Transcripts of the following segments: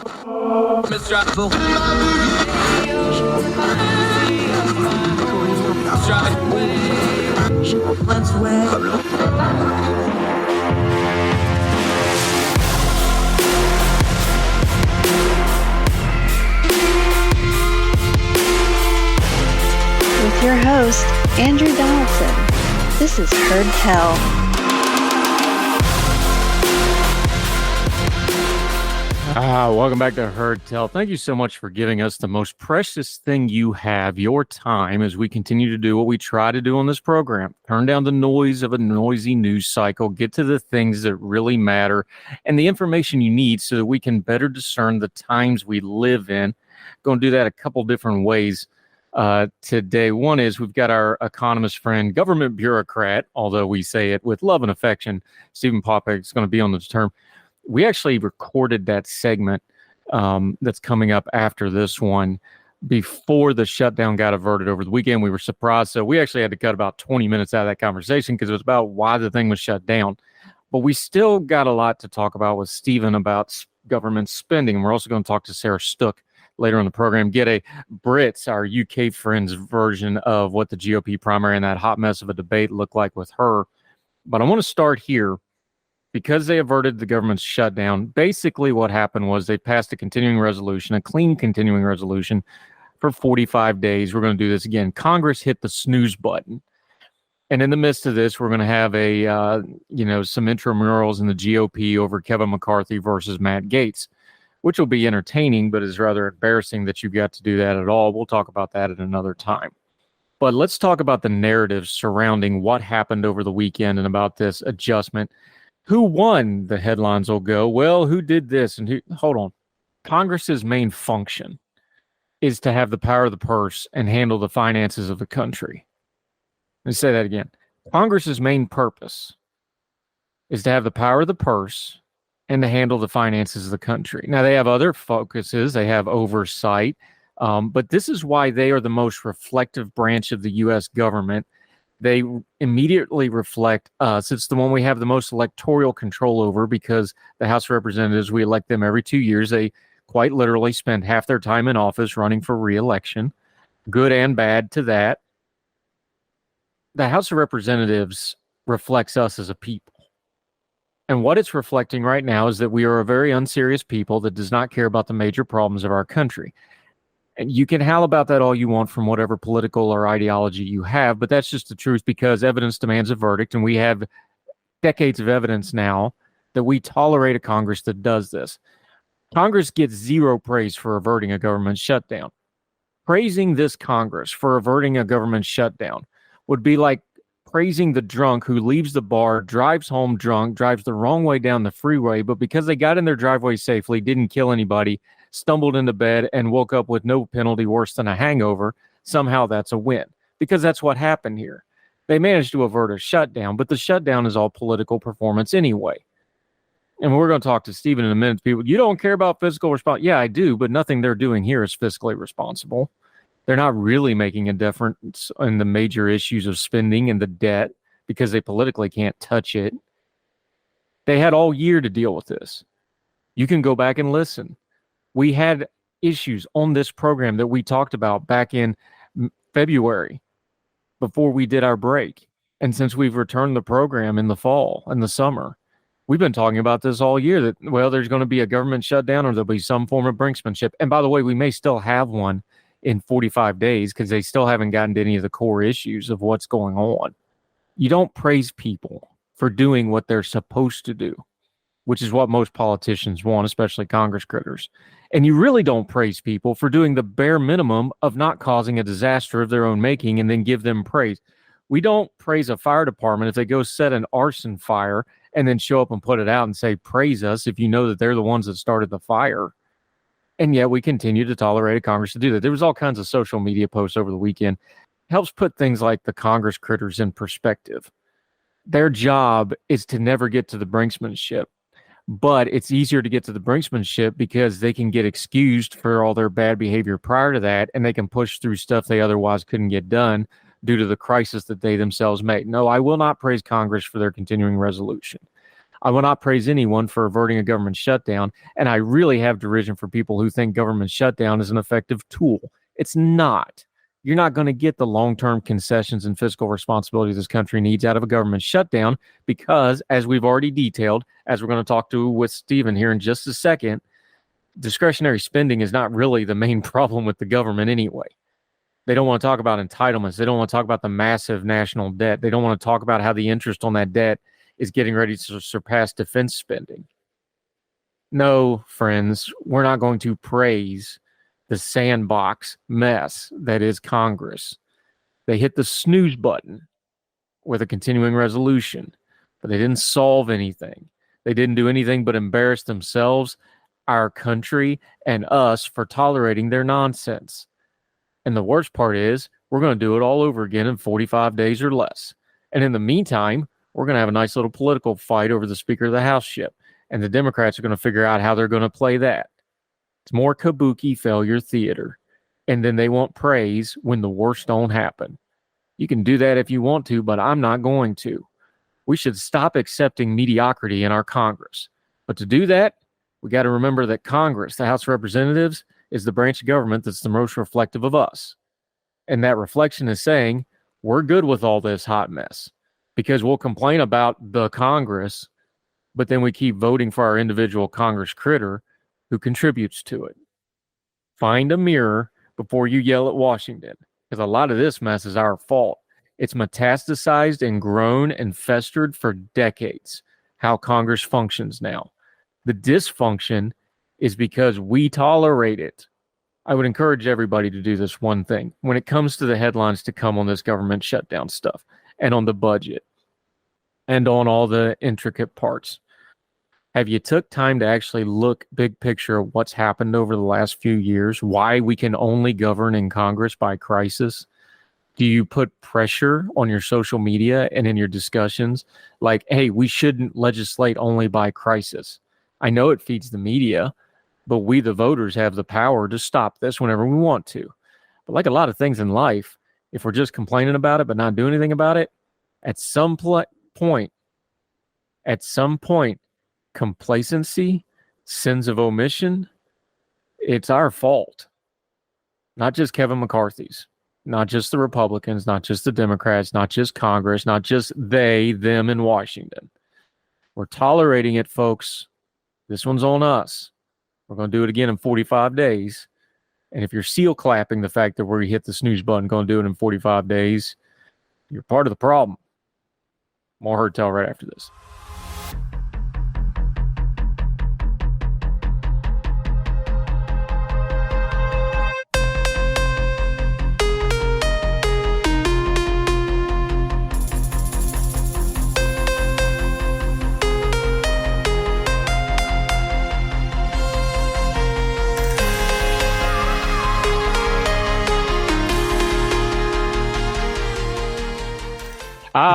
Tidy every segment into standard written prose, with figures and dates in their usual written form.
With your host, Andrew Donaldson. This is Heard Tell. Welcome back to Heard Tell. Thank you so much for giving us the most precious thing you have, your time, as we continue to do what we try to do on this program. Turn down the noise of a noisy news cycle, get to the things that really matter, and the information you need so that we can better discern the times we live in. Going to do that a couple different ways today. One is we've got our economist friend, government bureaucrat, although we say it with love and affection, Stephen Popek is going to be on this term. We actually recorded that segment that's coming up after this one before the shutdown got averted over the weekend. We were surprised. So we actually had to cut about 20 minutes out of that conversation because it was about why the thing was shut down. But we still got a lot to talk about with Stephen about government spending. And we're also going to talk to Sarah Stook later in the program, get a Brit, our UK friend's version of what the GOP primary and that hot mess of a debate looked like with her. But I want to start here. Because they averted the government's shutdown, basically what happened was they passed a continuing resolution, a clean continuing resolution for 45 days. We're going to do this again. Congress hit the snooze button. And in the midst of this, we're going to have some intramurals in the GOP over Kevin McCarthy versus Matt Gaetz, which will be entertaining, but is rather embarrassing that you've got to do that at all. We'll talk about that at another time. But let's talk about the narrative surrounding what happened over the weekend and about this adjustment. Who won? The headlines will go, well, who did this? And hold on. Congress's main function is to have the power of the purse and handle the finances of the country. Let me say that again. Congress's main purpose is to have the power of the purse and to handle the finances of the country. Now, they have other focuses. They have oversight. But this is why they are the most reflective branch of the U.S. government. They immediately reflect us. It's the one we have the most electoral control over because the House of Representatives, we elect them every 2 years. They quite literally spend half their time in office running for re-election, good and bad to that. The House of Representatives reflects us as a people. And what it's reflecting right now is that we are a very unserious people that does not care about the major problems of our country. And you can howl about that all you want from whatever political or ideology you have, but that's just the truth because evidence demands a verdict, and we have decades of evidence now that we tolerate a Congress that does this. Congress gets zero praise for averting a government shutdown. Praising this Congress for averting a government shutdown would be like praising the drunk who leaves the bar, drives home drunk, drives the wrong way down the freeway, but because they got in their driveway safely, didn't kill anybody, stumbled into bed and woke up with no penalty worse than a hangover, somehow that's a win. Because that's what happened here. They managed to avert a shutdown, but the shutdown is all political performance anyway. And we're going to talk to Stephen in a minute. People, you don't care about fiscal response. Yeah, I do, but nothing they're doing here is fiscally responsible. They're not really making a difference in the major issues of spending and the debt because they politically can't touch it. They had all year to deal with this. You can go back and listen. We had issues on this program that we talked about back in February before we did our break. And since we've returned the program in the fall and the summer, we've been talking about this all year that, well, there's going to be a government shutdown or there'll be some form of brinksmanship. And by the way, we may still have one in 45 days because they still haven't gotten to any of the core issues of what's going on. You don't praise people for doing what they're supposed to do, which is what most politicians want, especially Congress critters. And you really don't praise people for doing the bare minimum of not causing a disaster of their own making and then give them praise. We don't praise a fire department if they go set an arson fire and then show up and put it out and say, praise us if you know that they're the ones that started the fire. And yet we continue to tolerate a Congress to do that. There was all kinds of social media posts over the weekend. Helps put things like the Congress critters in perspective. Their job is to never get to the brinksmanship. But it's easier to get to the brinksmanship because they can get excused for all their bad behavior prior to that, and they can push through stuff they otherwise couldn't get done due to the crisis that they themselves made. No, I will not praise Congress for their continuing resolution. I will not praise anyone for averting a government shutdown, and I really have derision for people who think government shutdown is an effective tool. It's not. You're not going to get the long-term concessions and fiscal responsibility this country needs out of a government shutdown because, as we've already detailed, as we're going to talk to with Stephen here in just a second, discretionary spending is not really the main problem with the government anyway. They don't want to talk about entitlements. They don't want to talk about the massive national debt. They don't want to talk about how the interest on that debt is getting ready to surpass defense spending. No, friends, we're not going to praise the sandbox mess that is Congress. They hit the snooze button with a continuing resolution, but they didn't solve anything. They didn't do anything but embarrass themselves, our country, and us for tolerating their nonsense. And the worst part is we're going to do it all over again in 45 days or less. And in the meantime, we're going to have a nice little political fight over the Speaker of the House ship. And the Democrats are going to figure out how they're going to play that. It's more kabuki failure theater. And then they want praise when the worst don't happen. You can do that if you want to, but I'm not going to. We should stop accepting mediocrity in our Congress. But to do that, we got to remember that Congress, the House of Representatives, is the branch of government that's the most reflective of us. And that reflection is saying, we're good with all this hot mess because we'll complain about the Congress, but then we keep voting for our individual Congress critter who contributes to it. Find a mirror before you yell at Washington, because a lot of this mess is our fault. It's metastasized and grown and festered for decades, how Congress functions now. The dysfunction is because we tolerate it. I would encourage everybody to do this one thing. When it comes to the headlines to come on this government shutdown stuff and on the budget and on all the intricate parts, have you took time to actually look big picture of what's happened over the last few years, why we can only govern in Congress by crisis? Do you put pressure on your social media and in your discussions like, hey, we shouldn't legislate only by crisis? I know it feeds the media, but we, the voters, have the power to stop this whenever we want to. But like a lot of things in life, if we're just complaining about it but not doing anything about it, at some point, complacency, sins of omission, it's our fault. Not just Kevin McCarthy's, not just the Republicans, not just the Democrats, not just Congress, not just they, them in Washington. We're tolerating it, folks. This one's on us. We're going to do it again in 45 days. And if you're seal clapping the fact that we hit the snooze button, going to do it in 45 days, you're part of the problem. More Heard Tell right after this.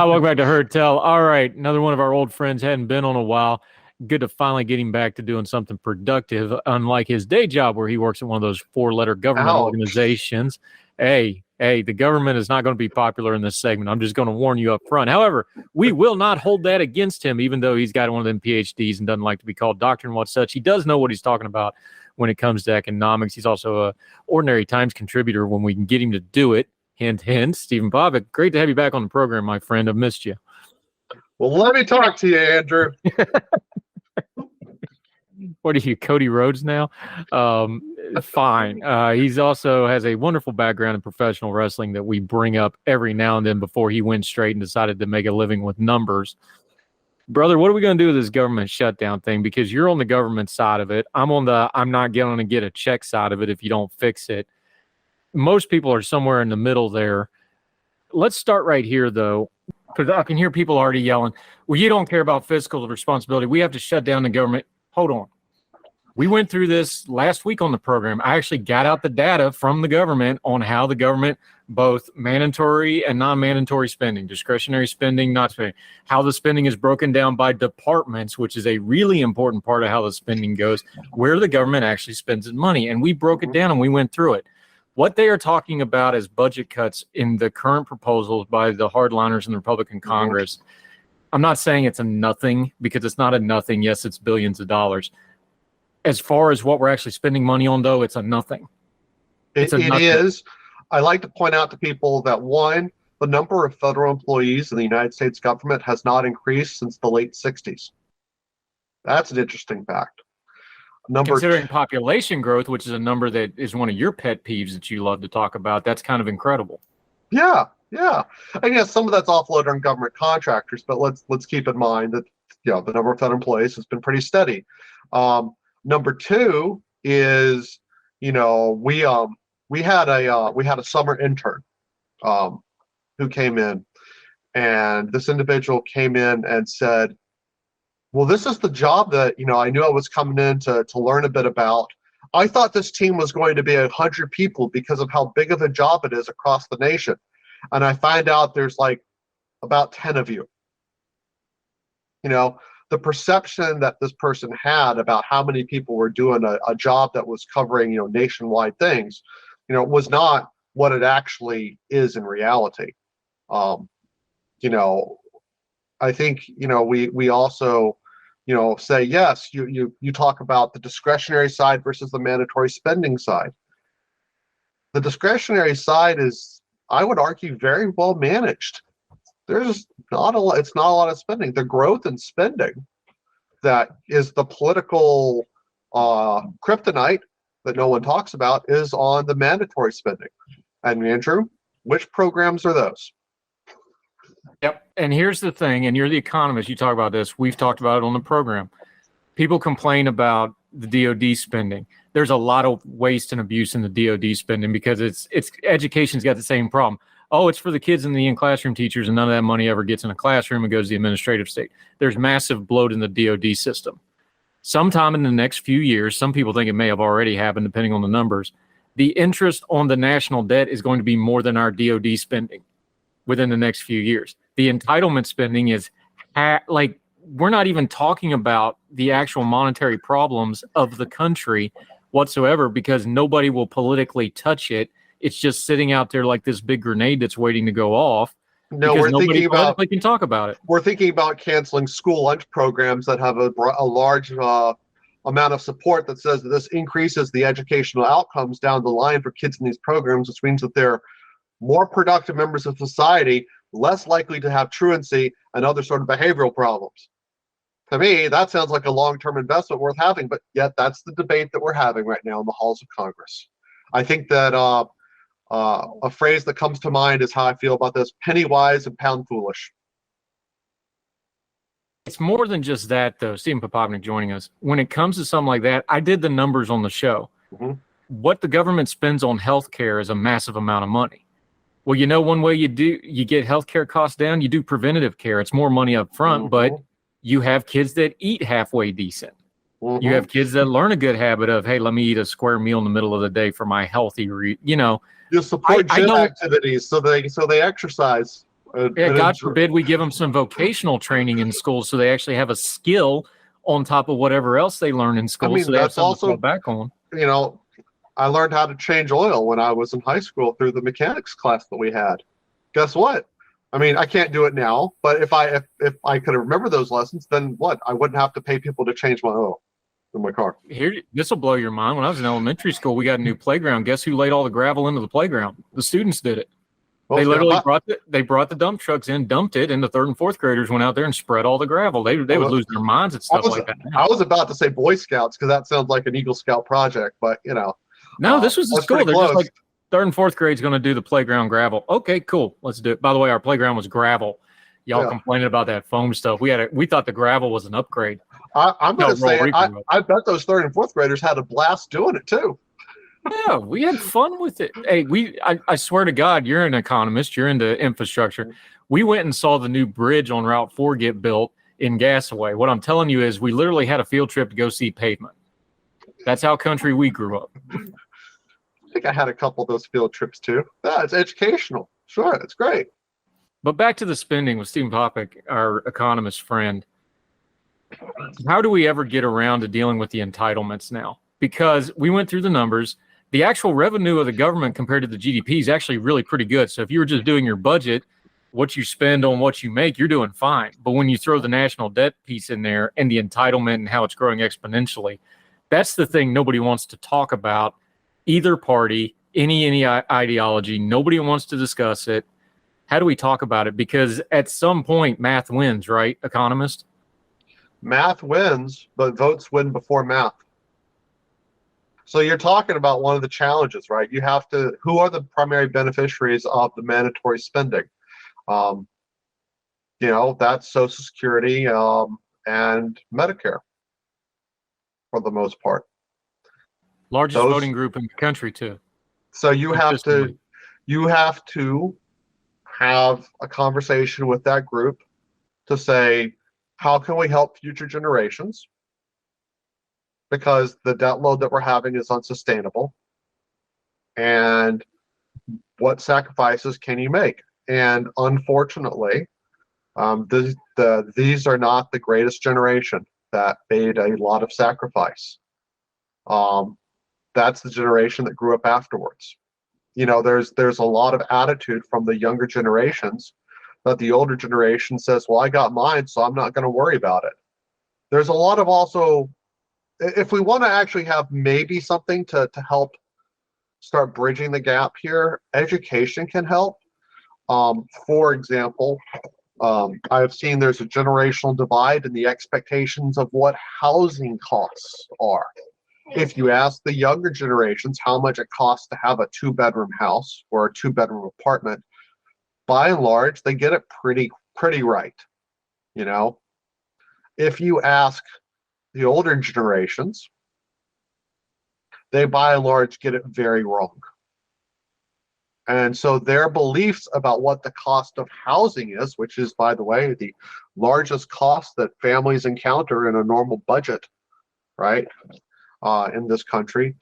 Welcome back to Heard Tell. All right, another one of our old friends, hadn't been on a while. Good to finally get him back to doing something productive, unlike his day job where he works at one of those four-letter government organizations. Hey, the government is not going to be popular in this segment. I'm just going to warn you up front. However, we will not hold that against him, even though he's got one of them PhDs and doesn't like to be called doctor and what such. He does know what he's talking about when it comes to economics. He's also a Ordinary Times contributor when we can get him to do it. Hint, hint. Stephen Bobbitt, great to have you back on the program, my friend. I've missed you. Well, let me talk to you, Andrew. What are you, Cody Rhodes now? Fine. He's also has a wonderful background in professional wrestling that we bring up every now and then before he went straight and decided to make a living with numbers. Brother, what are we going to do with this government shutdown thing? Because you're on the government side of it. I'm on the I'm not going to get a check side of it if you don't fix it. Most people are somewhere in the middle there. Let's start right here, though, because I can hear people already yelling, well, you don't care about fiscal responsibility. We have to shut down the government. Hold on. We went through this last week on the program. I actually got out the data from the government on how the government, both mandatory and non-mandatory spending, discretionary spending, not spending, how the spending is broken down by departments, which is a really important part of how the spending goes, where the government actually spends its money. And we broke it down and we went through it. What they are talking about as budget cuts in the current proposals by the hardliners in the Republican Congress, I'm not saying it's a nothing, because it's not a nothing. Yes, it's billions of dollars. As far as what we're actually spending money on, though, it's a nothing. It is. I like to point out to people that, one, the number of federal employees in the United States government has not increased since the late 60s. That's an interesting fact. Considering population growth, which is a number that is one of your pet peeves that you love to talk about, that's kind of incredible. Yeah. And yes, some of that's offloaded on government contractors, but let's keep in mind that the number of federal employees has been pretty steady. Number two is, we had a summer intern who came in, and this individual came in and said, well, this is the job that, I knew I was coming in to learn a bit about. I thought this team was going to be 100 people because of how big of a job it is across the nation. And I find out there's like about 10 of you. The perception that this person had about how many people were doing a job that was covering, nationwide things, was not what it actually is in reality. I think, we also, say, yes, you talk about the discretionary side versus the mandatory spending side. The discretionary side is, I would argue, very well managed. There's not a lot, it's not a lot of spending. The growth in spending that is the political kryptonite that no one talks about is on the mandatory spending. And Andrew, which programs are those? Yep. And here's the thing, and you're the economist, you talk about this. We've talked about it on the program. People complain about the DOD spending. There's a lot of waste and abuse in the DOD spending because it's education's got the same problem. Oh, it's for the kids and the in-classroom teachers, and none of that money ever gets in a classroom and goes to the administrative state. There's massive bloat in the DOD system. Sometime in the next few years, some people think it may have already happened, depending on the numbers, the interest on the national debt is going to be more than our DOD spending within the next few years. The entitlement spending is we're not even talking about the actual monetary problems of the country whatsoever, because nobody will politically touch it. It's just sitting out there like this big grenade that's waiting to go off. No, we're thinking about, can talk about it. We're thinking about canceling school lunch programs that have a large amount of support that says that this increases the educational outcomes down the line for kids in these programs, which means that they're more productive members of society, less likely to have truancy and other sort of behavioral problems. To me, that sounds like a long-term investment worth having, but yet that's the debate that we're having right now in the halls of Congress. I think that a phrase that comes to mind is how I feel about this: penny wise and pound foolish. It's more than just that, though. Stephen Popovnik joining us. When it comes to something like that, I did the numbers on the show. Mm-hmm. What the government spends on healthcare is a massive amount of money. Well, one way you get healthcare costs down, you do preventative care. It's more money up front, but you have kids that eat halfway decent. Mm-hmm. You have kids that learn a good habit of, hey, let me eat a square meal in the middle of the day for my healthy, You support gym activities so they exercise. God forbid we give them some vocational training in school so they actually have a skill on top of whatever else they learn in school. So they have something to fall back on. I learned how to change oil when I was in high school through the mechanics class that we had. Guess what? I can't do it now, but if I could remember those lessons, then what? I wouldn't have to pay people to change my oil in my car. Here, this will blow your mind. When I was in elementary school, we got a new playground. Guess who laid all the gravel into the playground? The students did it. Well, they literally brought the dump trucks in, dumped it, and the third and fourth graders went out there and spread all the gravel. They would lose their minds at stuff like that. I was about to say Boy Scouts because that sounds like an Eagle Scout project, but No, this was the school. They're just like, third and fourth grade's going to do the playground gravel. Okay, cool. Let's do it. By the way, our playground was gravel. Y'all complaining about that foam stuff. We thought the gravel was an upgrade. I'm going to say, I bet those third and fourth graders had a blast doing it too. Yeah, we had fun with it. Hey, I swear to God, you're an economist. You're into infrastructure. We went and saw the new bridge on Route 4 get built in Gasaway. What I'm telling you is we literally had a field trip to go see pavement. That's how country we grew up. I think I had a couple of those field trips too. Yeah, it's educational. Sure, it's great. But back to the spending with Stephen Popovnik, our economist friend. How do we ever get around to dealing with the entitlements now? Because we went through the numbers. The actual revenue of the government compared to the GDP is actually really pretty good. So if you were just doing your budget, what you spend on what you make, you're doing fine. But when you throw the national debt piece in there and the entitlement and how it's growing exponentially, that's the thing nobody wants to talk about. Either party, any ideology, nobody wants to discuss it. How do we talk about it? Because at some point, math wins, right, Economist? Math wins, but votes win before math. So you're talking about one of the challenges, right? You have to, who are the primary beneficiaries of the mandatory spending? That's Social Security and Medicare for the most part. Largest voting group in the country, too. So you have to have a conversation with that group to say, how can we help future generations? Because the debt load that we're having is unsustainable. And what sacrifices can you make? And unfortunately, these are not the greatest generation that made a lot of sacrifice. That's the generation that grew up afterwards. There's a lot of attitude from the younger generations that the older generation says, well, I got mine, so I'm not going to worry about it. There's a lot of also, if we want to actually have maybe something to help start bridging the gap here, education can help. For example, I've seen there's a generational divide in the expectations of what housing costs are. If you ask the younger generations how much it costs to have a 2-bedroom house or a 2-bedroom apartment, by and large, they get it pretty right. If you ask the older generations, they by and large get it very wrong. And so their beliefs about what the cost of housing is, which is, by the way, the largest cost that families encounter in a normal budget, right, in this country,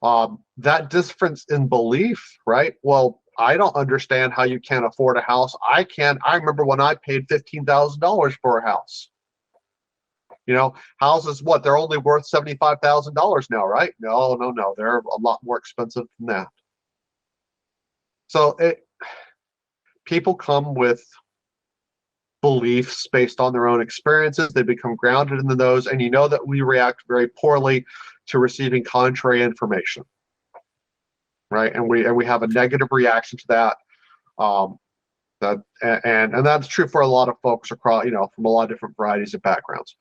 that difference in belief, right? Well, I don't understand how you can't afford a house. I can. I remember when I paid $15,000 for a house. Houses, what? They're only worth $75,000 now, right? No. They're a lot more expensive than that. So people come with beliefs based on their own experiences. They become grounded in those, and that we react very poorly to receiving contrary information, right? And we have a negative reaction to that. And that's true for a lot of folks across, from a lot of different varieties of backgrounds.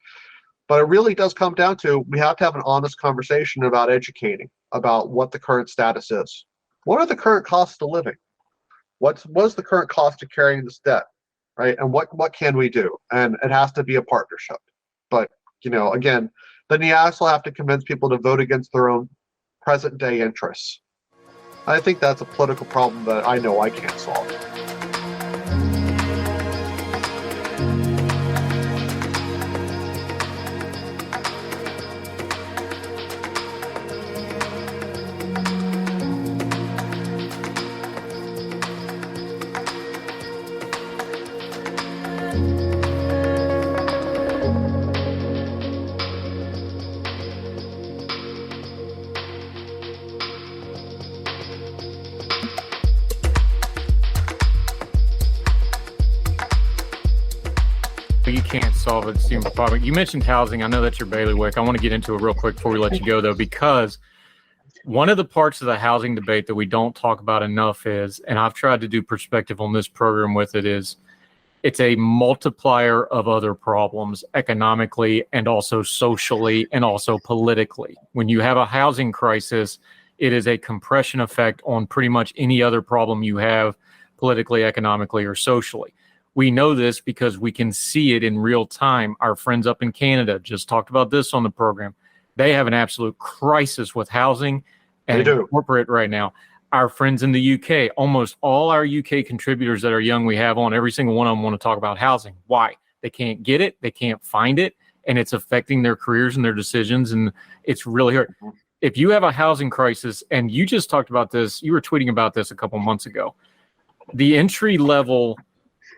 But it really does come down to, we have to have an honest conversation about educating about what the current status is. What are the current costs of living? What's the current cost of carrying this debt, right? And what can we do? And it has to be a partnership. But again, then you also have to convince people to vote against their own present day interests. I think that's a political problem that I know I can't solve. You can't solve it. Seems problem. You mentioned housing. I know that's your bailiwick. I want to get into it real quick before we let you go, though, because one of the parts of the housing debate that we don't talk about enough is, and I've tried to do perspective on this program with it, is it's a multiplier of other problems economically and also socially and also politically. When you have a housing crisis, it is a compression effect on pretty much any other problem you have politically, economically, or socially. We know this because we can see it in real time. Our friends up in Canada just talked about this on the program. They have an absolute crisis with housing and corporate right now. Our friends in the UK, almost all our UK contributors that are young we have on, every single one of them want to talk about housing. Why? They can't get it. They can't find it. And it's affecting their careers and their decisions. And it's really hard. If you have a housing crisis, and you just talked about this, you were tweeting about this a couple months ago, the entry level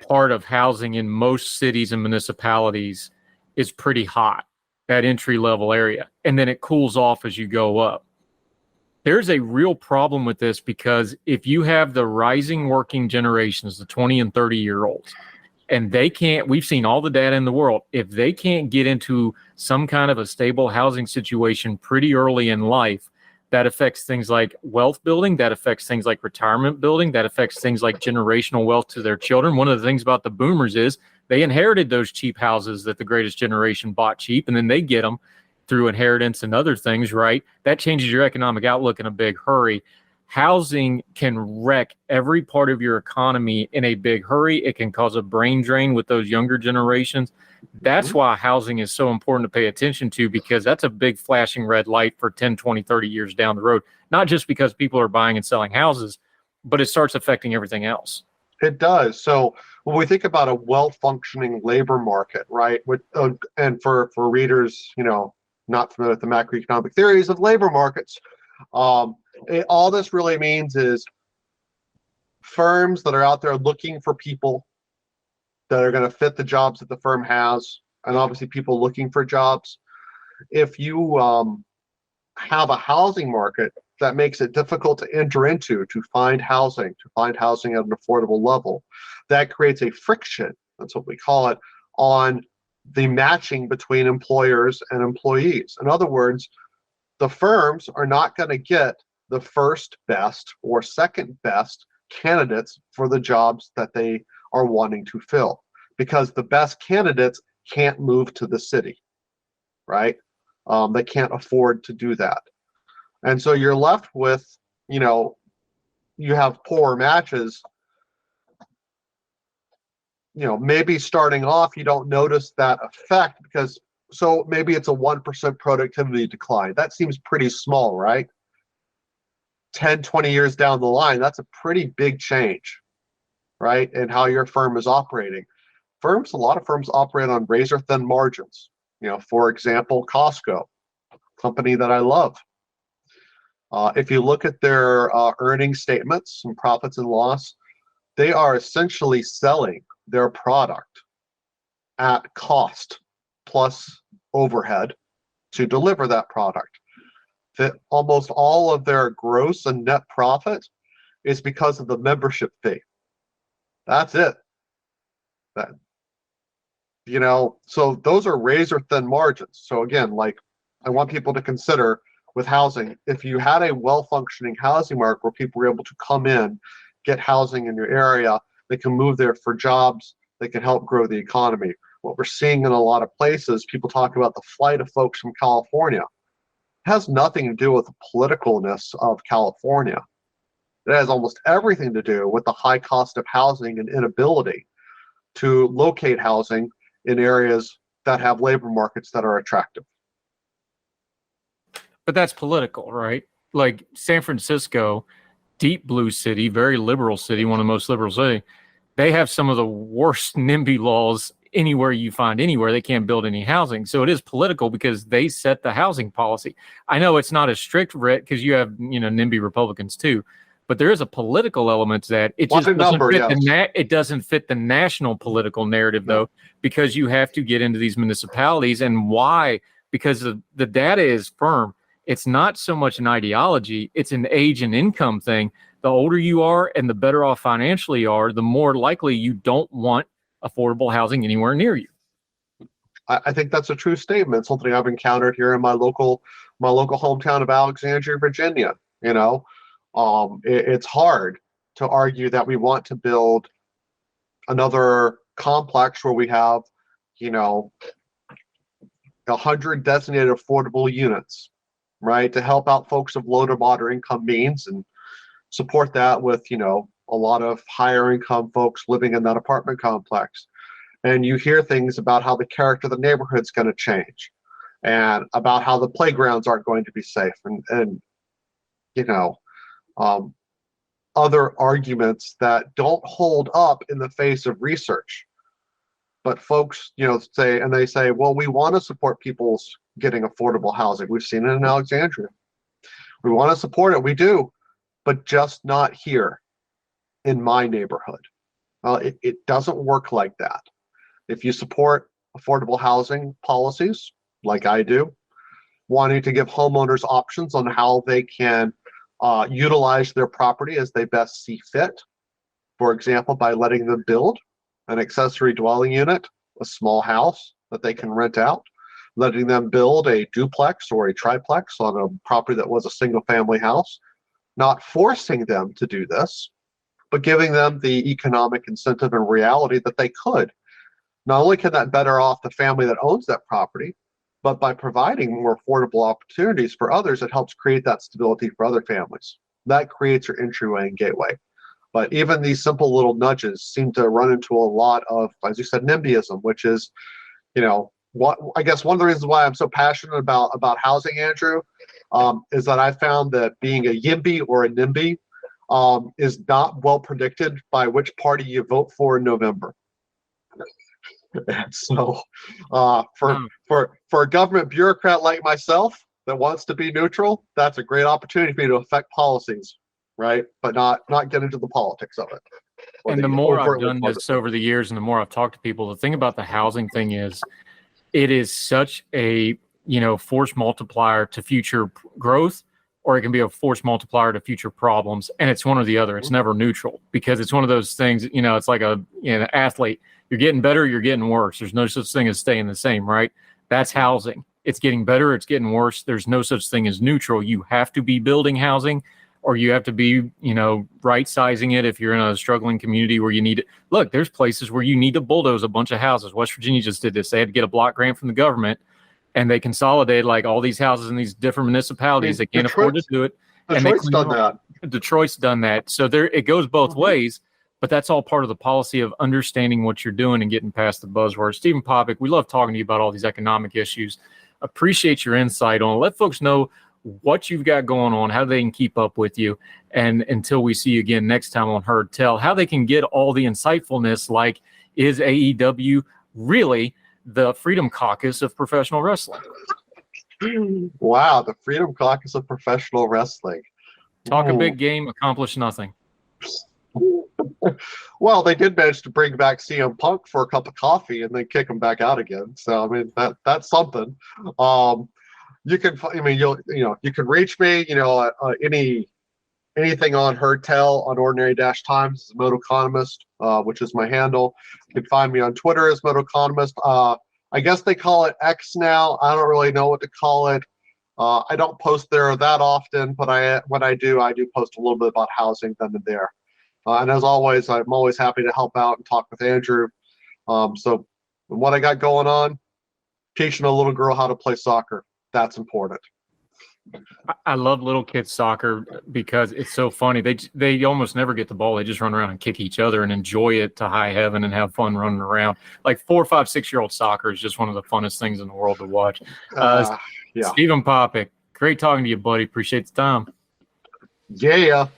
part of housing in most cities and municipalities is pretty hot, that entry level area. And then it cools off as you go up. There's a real problem with this because if you have the rising working generations, the 20 and 30-year-olds, and they can't, we've seen all the data in the world, if they can't get into some kind of a stable housing situation pretty early in life, that affects things like wealth building, that affects things like retirement building, that affects things like generational wealth to their children. One of the things about the boomers is they inherited those cheap houses that the greatest generation bought cheap, and then they get them through inheritance and other things, right? That changes your economic outlook in a big hurry. Housing can wreck every part of your economy in a big hurry. It can cause a brain drain with those younger generations. That's why housing is so important to pay attention to, because that's a big flashing red light for 10, 20, 30 years down the road. Not just because people are buying and selling houses, but it starts affecting everything else. It does. So when we think about a well-functioning labor market, right, and for readers, not familiar with the macroeconomic theories of labor markets, all this really means is firms that are out there looking for people that are going to fit the jobs that the firm has, and obviously people looking for jobs. If you have a housing market that makes it difficult to enter into, to find housing at an affordable level, that creates a friction, that's what we call it, on the matching between employers and employees. In other words, the firms are not going to get the first best or second best candidates for the jobs that they are wanting to fill, because the best candidates can't move to the city, right? They can't afford to do that. And so you're left with, you have poor matches. Maybe starting off, you don't notice that effect because, so maybe it's a 1% productivity decline. That seems pretty small, right? 10, 20 years down the line, that's a pretty big change, right? And how your firm is operating. A lot of firms operate on razor thin margins. For example, Costco, a company that I love. If you look at their earnings statements and profits and loss, they are essentially selling their product at cost plus overhead to deliver that product. That almost all of their gross and net profit is because of the membership fee. That's it. So those are razor thin margins. So again, I want people to consider with housing, if you had a well-functioning housing market where people were able to come in, get housing in your area, they can move there for jobs, they can help grow the economy. What we're seeing in a lot of places, people talk about the flight of folks from California. It has nothing to do with the politicalness of California. It has almost everything to do with the high cost of housing and inability to locate housing in areas that have labor markets that are attractive. But that's political, right? Like San Francisco, deep blue city, very liberal city, one of the most liberal cities. They have some of the worst NIMBY laws anywhere you find anywhere. They can't build any housing. So it is political because they set the housing policy. I know it's not as strict, Brit, because you have, NIMBY Republicans too, but there is a political element to that. It just it doesn't fit the national political narrative, though, because you have to get into these municipalities. And why? Because the data is firm. It's not so much an ideology, it's an age and income thing. The older you are and the better off financially you are, the more likely you don't want affordable housing anywhere near you. I think that's a true statement. Something I've encountered here in my local hometown of Alexandria, Virginia. It's hard to argue that we want to build another complex where we have, 100 designated affordable units, right, to help out folks of low to moderate income means and support that with, a lot of higher income folks living in that apartment complex. And you hear things about how the character of the neighborhood's going to change and about how the playgrounds aren't going to be safe and other arguments that don't hold up in the face of research. But folks, say, well, we want to support people's getting affordable housing. We've seen it in Alexandria. We want to support it. We do, but just not here in my neighborhood. It doesn't work like that. If you support affordable housing policies, like I do, wanting to give homeowners options on how they can utilize their property as they best see fit. For example, by letting them build an accessory dwelling unit, a small house that they can rent out, letting them build a duplex or a triplex on a property that was a single family house, not forcing them to do this, but giving them the economic incentive and reality that they could. Not only can that better off the family that owns that property, but by providing more affordable opportunities for others, it helps create that stability for other families. That creates your entryway and gateway. But even these simple little nudges seem to run into a lot of, as you said, NIMBYism, which is, what I guess one of the reasons why I'm so passionate about housing, Andrew, is that I found that being a YIMBY or a NIMBY is not well predicted by which party you vote for in November. And so for a government bureaucrat like myself that wants to be neutral, that's a great opportunity for me to affect policies, right? But not get into the politics of it. And the more I've done this over the years and the more I've talked to people, the thing about the housing thing is it is such a, force multiplier to future growth, or it can be a force multiplier to future problems. And it's one or the other. It's never neutral, because it's one of those things, it's like an athlete. You're getting better, you're getting worse. There's no such thing as staying the same, right? That's housing. It's getting better, it's getting worse. There's no such thing as neutral. You have to be building housing, or you have to be, right sizing it if you're in a struggling community where you need it. Look, there's places where you need to bulldoze a bunch of houses. West Virginia just did this. They had to get a block grant from the government, and they consolidated like all these houses in these different municipalities. They can't afford to do it. Detroit's done that. Detroit's done that. So it goes both ways. But that's all part of the policy of understanding what you're doing and getting past the buzzwords. Stephen Popick, we love talking to you about all these economic issues. Appreciate your insight on it. Let folks know what you've got going on, how they can keep up with you. And until we see you again next time on Heard Tell, how they can get all the insightfulness, like, is AEW really the Freedom Caucus of professional wrestling? Wow, the Freedom Caucus of professional wrestling. Talk a big game, accomplish nothing. Well, they did manage to bring back CM Punk for a cup of coffee and then kick him back out again. So I mean, that's something. You can, you can reach me, anything on Heard Tell on Ordinary-Times is Moto Economist, which is my handle. You can find me on Twitter as Moto Economist. I guess they call it X now. I don't really know what to call it. I don't post there that often, but when I do post a little bit about housing then and there. And as always, I'm always happy to help out and talk with Andrew. So what I got going on, teaching a little girl how to play soccer. That's important. I love little kids soccer because it's so funny. They almost never get the ball. They just run around and kick each other and enjoy it to high heaven and have fun running around. Like 4, 5, 6-year-old soccer is just one of the funnest things in the world to watch. Yeah. Stephen Popick, great talking to you, buddy. Appreciate the time. Yeah.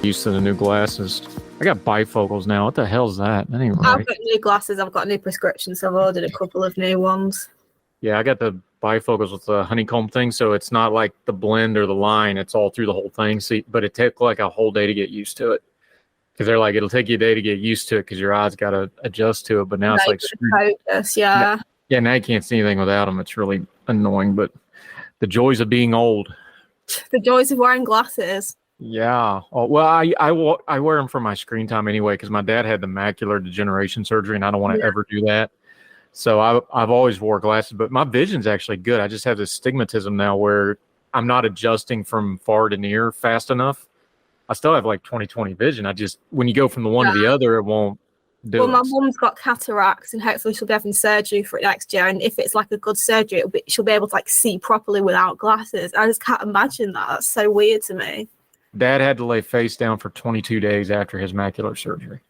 Used to the new glasses. I got bifocals now. What the hell's that? That ain't right. I've got new glasses. I've got a new prescription, so I've ordered a couple of new ones. Yeah, I got the bifocals with the honeycomb thing, so it's not like the blend or the line. It's all through the whole thing. See, but it took like a whole day to get used to it. Because they're like, it'll take you a day to get used to it because your eyes got to adjust to it. But now it's like focus, yeah. Yeah, now you can't see anything without them. It's really annoying. But the joys of being old. The joys of wearing glasses. Yeah. Oh, well, I wear them for my screen time anyway because my dad had the macular degeneration surgery, and I don't want to ever do that. So I've always wore glasses, but my vision's actually good. I just have this stigmatism now where I'm not adjusting from far to near fast enough. I still have like 20/20 vision. I just, when you go from the one to the other, it won't do it. Well, my mum's got cataracts, and hopefully she'll be having surgery for it next year. And if it's like a good surgery, she'll be able to like see properly without glasses. I just can't imagine that. That's so weird to me. Dad had to lay face down for 22 days after his macular surgery.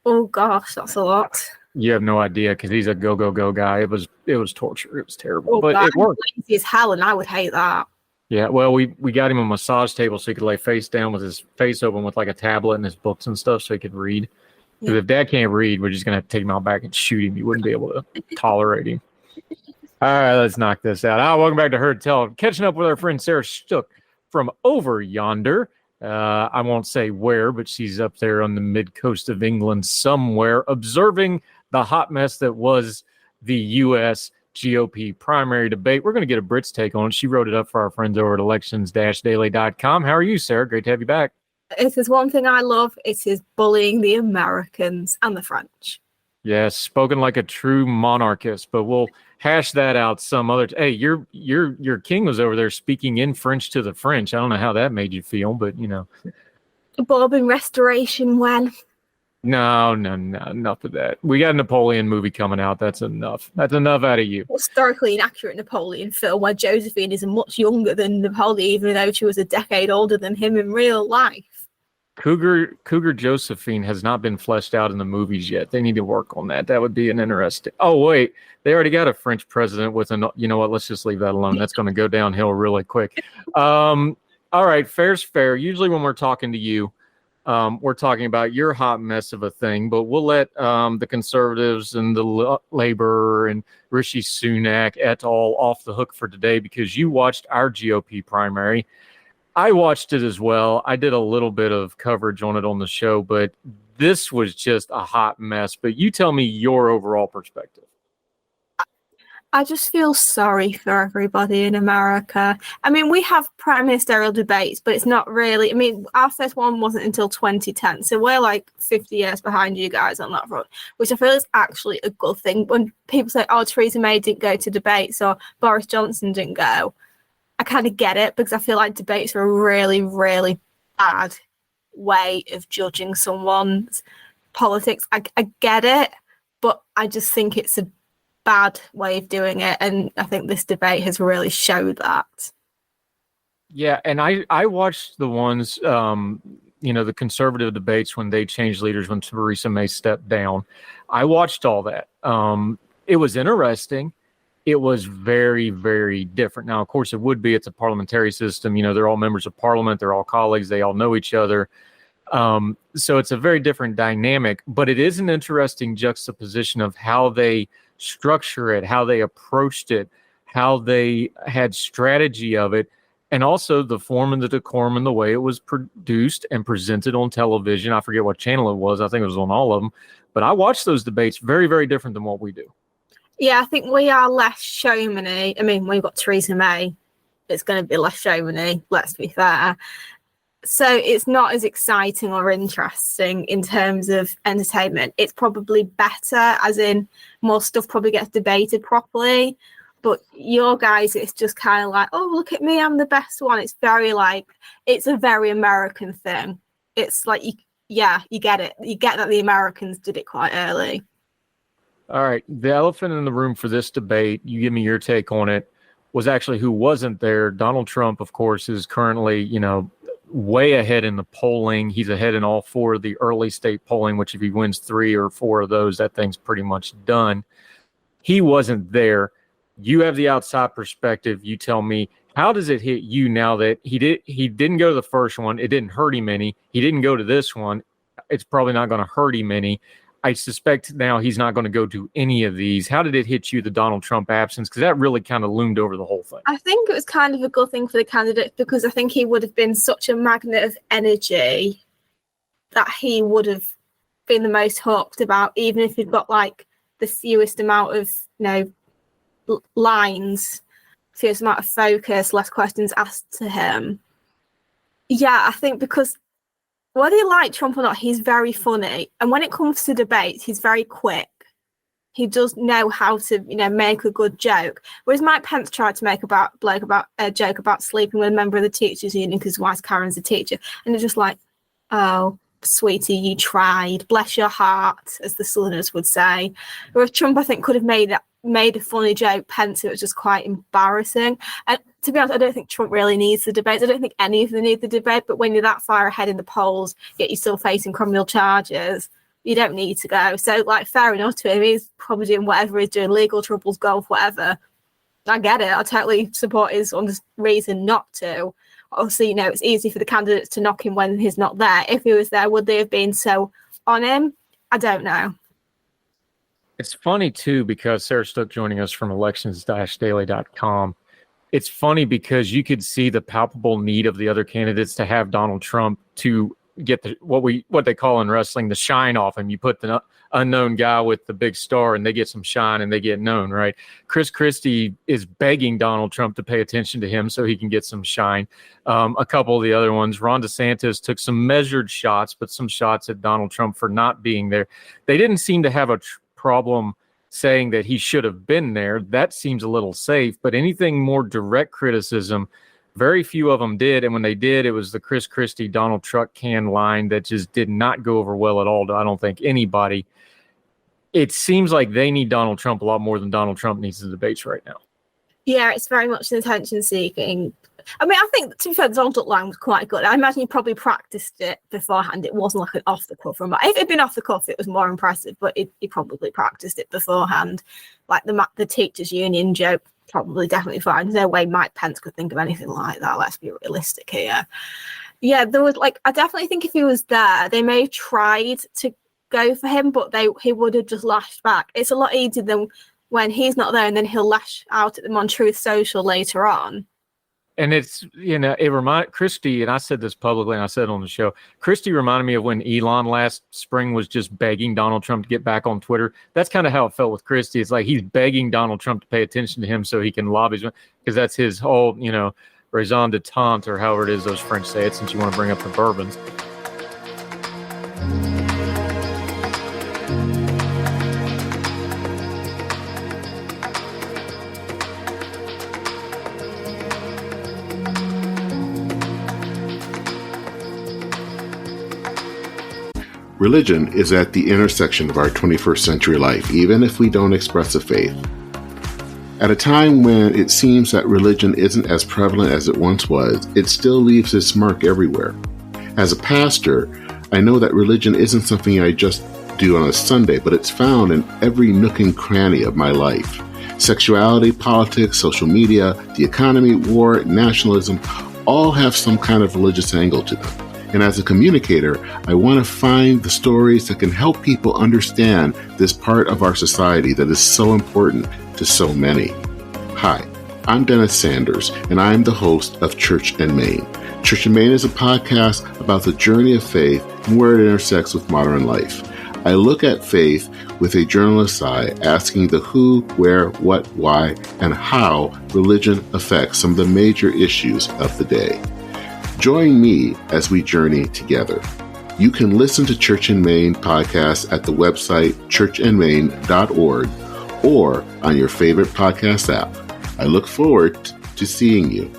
Oh gosh, that's a lot. You have no idea because he's a go guy. It was torture. It was terrible, but it worked. Lazy as hell, and I would hate that. Yeah, well, we got him a massage table so he could lay face down with his face open with like a tablet and his books and stuff so he could read. Because if Dad can't read, we're just going to have to take him out back and shoot him. You wouldn't be able to tolerate him. All right, let's knock this out. Welcome back to Heard Tell. Catching up with our friend Sarah Stuck from over yonder. I won't say where, but she's up there on the mid-coast of England somewhere, observing the hot mess that was the U.S. GOP primary debate. We're going to get a Brit's take on it. She wrote it up for our friends over at elections-daily.com. How are you, Sarah? Great to have you back. If there's one thing I love, it is bullying the Americans and the French. Yes, spoken like a true monarchist, but we'll hash that out some other Hey, your king was over there speaking in French to the French. I don't know how that made you feel, but you know. Bourbon restoration when? No, enough of that. We got a Napoleon movie coming out. That's enough. That's enough out of you. Historically inaccurate Napoleon film where Josephine is much younger than Napoleon, even though she was a decade older than him in real life. Cougar Josephine has not been fleshed out in the movies yet. They need to work on that. That would be an interesting. Oh wait, they already got a French president with an. You know what? Let's just leave that alone. That's going to go downhill really quick. All right, fair's fair. Usually when we're talking to you, we're talking about your hot mess of a thing, but we'll let the conservatives and the Labor and Rishi Sunak et al. Off the hook for today because you watched our GOP primary. I watched it as well. I did a little bit of coverage on it on the show, but this was just a hot mess. But you tell me your overall perspective. I just feel sorry for everybody in America. I mean, we have prime ministerial debates, but it's not really. I mean, our first one wasn't until 2010, so we're like 50 years behind you guys on that front, which I feel is actually a good thing. When people say, oh, Theresa May didn't go to debates or Boris Johnson didn't go, I kind of get it because I feel like debates are a really, really bad way of judging someone's politics. I get it, but I just think it's a bad way of doing it. And I think this debate has really showed that. Yeah, and I watched the ones, the conservative debates when they changed leaders, when Theresa May stepped down. I watched all that. It was interesting. It was very, very different. Now, of course, it would be. It's a parliamentary system. You know, they're all members of parliament. They're all colleagues. They all know each other. So it's a very different dynamic. But it is an interesting juxtaposition of how they structure it, how they approached it, how they had strategy of it, and also the form and the decorum and the way it was produced and presented on television. I forget what channel it was. I think it was on all of them. But I watched those debates. Very, very different than what we do. Yeah, I think we are less showmany. I mean, we've got Theresa May. It's going to be less showmany, let's be fair. So it's not as exciting or interesting in terms of entertainment. It's probably better, as in more stuff probably gets debated properly. But your guys, it's just kind of like, oh, look at me, I'm the best one. It's very like, it's a very American thing. It's like, you get it. You get that the Americans did it quite early. All right. The elephant in the room for this debate, you give me your take on it, was actually who wasn't there. Donald Trump, of course, is currently, way ahead in the polling. He's ahead in all four of the early state polling, which if he wins 3 or 4 of those, that thing's pretty much done. He wasn't there. You have the outside perspective. You tell me, how does it hit you now that he didn't go to the first one? It didn't hurt him any. He didn't go to this one. It's probably not going to hurt him any. I suspect now he's not going to go to any of these. How did it hit you, the Donald Trump absence? Because that really kind of loomed over the whole thing. I think it was kind of a good thing for the candidate because I think he would have been such a magnet of energy that he would have been the most hooked about, even if he'd got like the fewest amount of, lines, fewest amount of focus, less questions asked to him. Yeah, I think because whether you like Trump or not, he's very funny. And when it comes to debates, he's very quick. He does know how to, make a good joke. Whereas Mike Pence tried to make a joke about sleeping with a member of the teachers union because his wife Karen's a teacher. And it's just like, oh, sweetie, you tried. Bless your heart, as the Southerners would say. Whereas Trump, I think, could have made a funny joke. Pence, it was just quite embarrassing. And to be honest, I don't think Trump really needs the debates. I don't think any of them need the debate. But when you're that far ahead in the polls, yet you're still facing criminal charges, you don't need to go. So, fair enough to him. He's probably doing whatever he's doing, legal troubles, golf, whatever. I get it. I totally support his reason not to. Obviously, it's easy for the candidates to knock him when he's not there. If he was there, would they have been so on him? I don't know. It's funny, too, because Sarah Stook joining us from elections-daily.com. It's funny because you could see the palpable need of the other candidates to have Donald Trump to get what they call in wrestling the shine off him. You put the unknown guy with the big star and they get some shine and they get known, right? Chris Christie is begging Donald Trump to pay attention to him so he can get some shine. A couple of the other ones, Ron DeSantis took some measured shots, but some shots at Donald Trump for not being there. They didn't seem to have a problem saying that he should have been there. That seems a little safe, but anything more direct criticism, very few of them did. And when they did, it was the Chris Christie, Donald truck can line that just did not go over well at all to, I don't think, anybody. It seems like they need Donald Trump a lot more than Donald Trump needs the debates right now. Yeah, it's very much an attention seeking. I mean, I think, to be fair, the Donald Duck line was quite good. I imagine he probably practiced it beforehand. It wasn't like an off-the-cuff remark. If it had been off-the-cuff, it was more impressive, but he probably practiced it beforehand. Like the teachers' union joke, probably definitely fine. There's no way Mike Pence could think of anything like that. Let's be realistic here. Yeah, there was I definitely think if he was there, they may have tried to go for him, but he would have just lashed back. It's a lot easier than when he's not there and then he'll lash out at them on Truth Social later on. And it's, it reminded Christie, and I said this publicly and I said it on the show, Christie reminded me of when Elon last spring was just begging Donald Trump to get back on Twitter. That's kind of how it felt with Christie. It's like he's begging Donald Trump to pay attention to him so he can lobby, because that's his whole, raison d'etre, or however it is those French say it, since you want to bring up the bourbons. Religion is at the intersection of our 21st century life, even if we don't express a faith. At a time when it seems that religion isn't as prevalent as it once was, it still leaves its mark everywhere. As a pastor, I know that religion isn't something I just do on a Sunday, but it's found in every nook and cranny of my life. Sexuality, politics, social media, the economy, war, nationalism, all have some kind of religious angle to them. And as a communicator, I want to find the stories that can help people understand this part of our society that is so important to so many. Hi, I'm Dennis Sanders, and I'm the host of Church and Main. Church and Main is a podcast about the journey of faith and where it intersects with modern life. I look at faith with a journalist's eye, asking the who, where, what, why, and how religion affects some of the major issues of the day. Join me as we journey together. You can listen to Church and Main podcasts at the website churchandmain.org or on your favorite podcast app. I look forward to seeing you.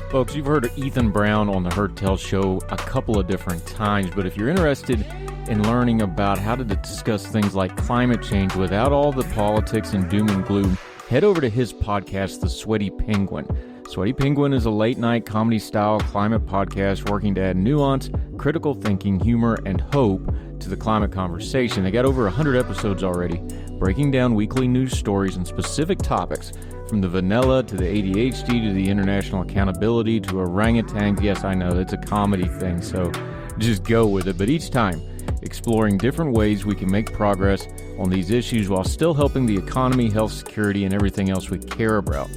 Folks, you've heard of Ethan Brown on the Heard Tell Show a couple of different times, but if you're interested in learning about how to discuss things like climate change without all the politics and doom and gloom, head over to his podcast, The Sweaty Penguin. Sweaty Penguin is a late-night comedy-style climate podcast working to add nuance, critical thinking, humor, and hope to the climate conversation. They got over 100 episodes already, breaking down weekly news stories and specific topics, from the vanilla to the ADHD to the international accountability to orangutans. Yes, I know, it's a comedy thing, so just go with it. But each time, exploring different ways we can make progress on these issues while still helping the economy, health, security, and everything else we care about.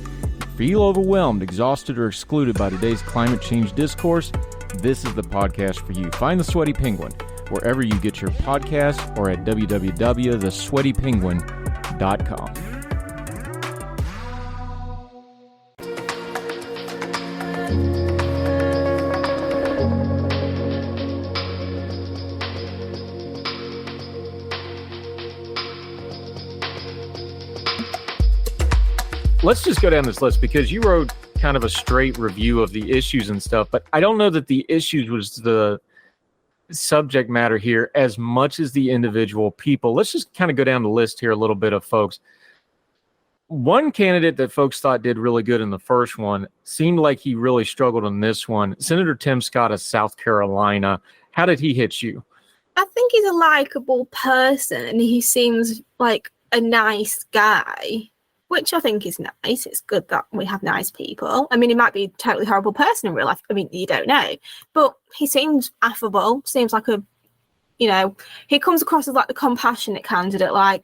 Feel overwhelmed, exhausted, or excluded by today's climate change discourse? This is the podcast for you. Find The Sweaty Penguin wherever you get your podcasts or at www.thesweatypenguin.com. Let's just go down this list because you wrote kind of a straight review of the issues and stuff, but I don't know that the issues was the subject matter here as much as the individual people. Let's just kind of go down the list here a little bit of folks. One candidate that folks thought did really good in the first one seemed like he really struggled in this one. Senator Tim Scott of South Carolina. How did he hit you? I think he's a likable person and he seems like a nice guy. which I think is nice. It's good that we have nice people. I mean, he might be a totally horrible person in real life. I mean, you don't know. But he seems affable, seems like he comes across as like the compassionate candidate, like,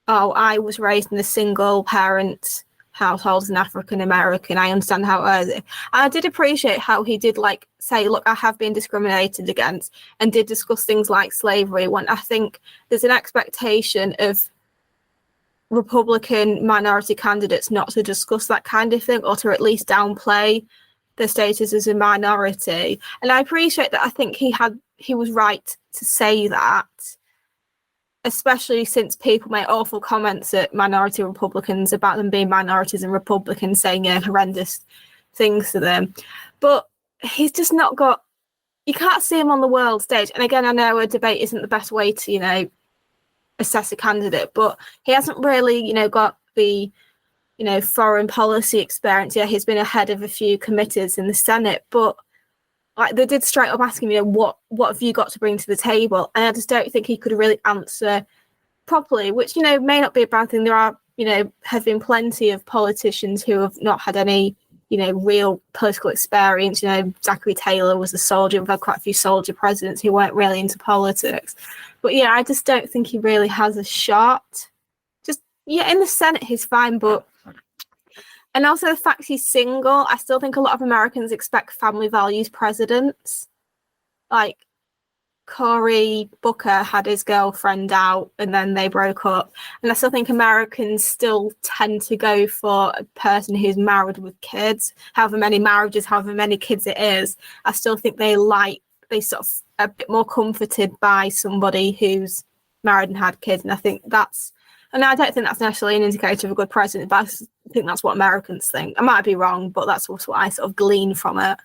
oh, I was raised in a single parent household as an African American. I understand how it is. And I did appreciate how he did like say, look, I have been discriminated against, and did discuss things like slavery, when I think there's an expectation of Republican minority candidates not to discuss that kind of thing, or to at least downplay their status as a minority. And I appreciate that. I think he was right to say that, especially since people make awful comments at minority Republicans about them being minorities and Republicans, saying horrendous things to them. But he's just not got, you can't see him on the world stage. And again, I know a debate isn't the best way to, assess a candidate, but he hasn't really, got the, foreign policy experience. Yeah, he's been ahead of a few committees in the Senate, but like they did straight up ask him, what have you got to bring to the table? And I just don't think he could really answer properly, which, may not be a bad thing. There are, have been plenty of politicians who have not had any, real political experience. Zachary Taylor was a soldier. We've had quite a few soldier presidents who weren't really into politics. But yeah, I just don't think he really has a shot. In the Senate, he's fine, but and also the fact he's single, I still think a lot of Americans expect family values presidents. Like Cory Booker had his girlfriend out and then they broke up. And I still think Americans still tend to go for a person who's married with kids. However many marriages, however many kids it is, I still think they sort of a bit more comforted by somebody who's married and had kids. And I think and I don't think that's necessarily an indicator of a good president, but I think that's what Americans think. I might be wrong, but that's what I sort of glean from it.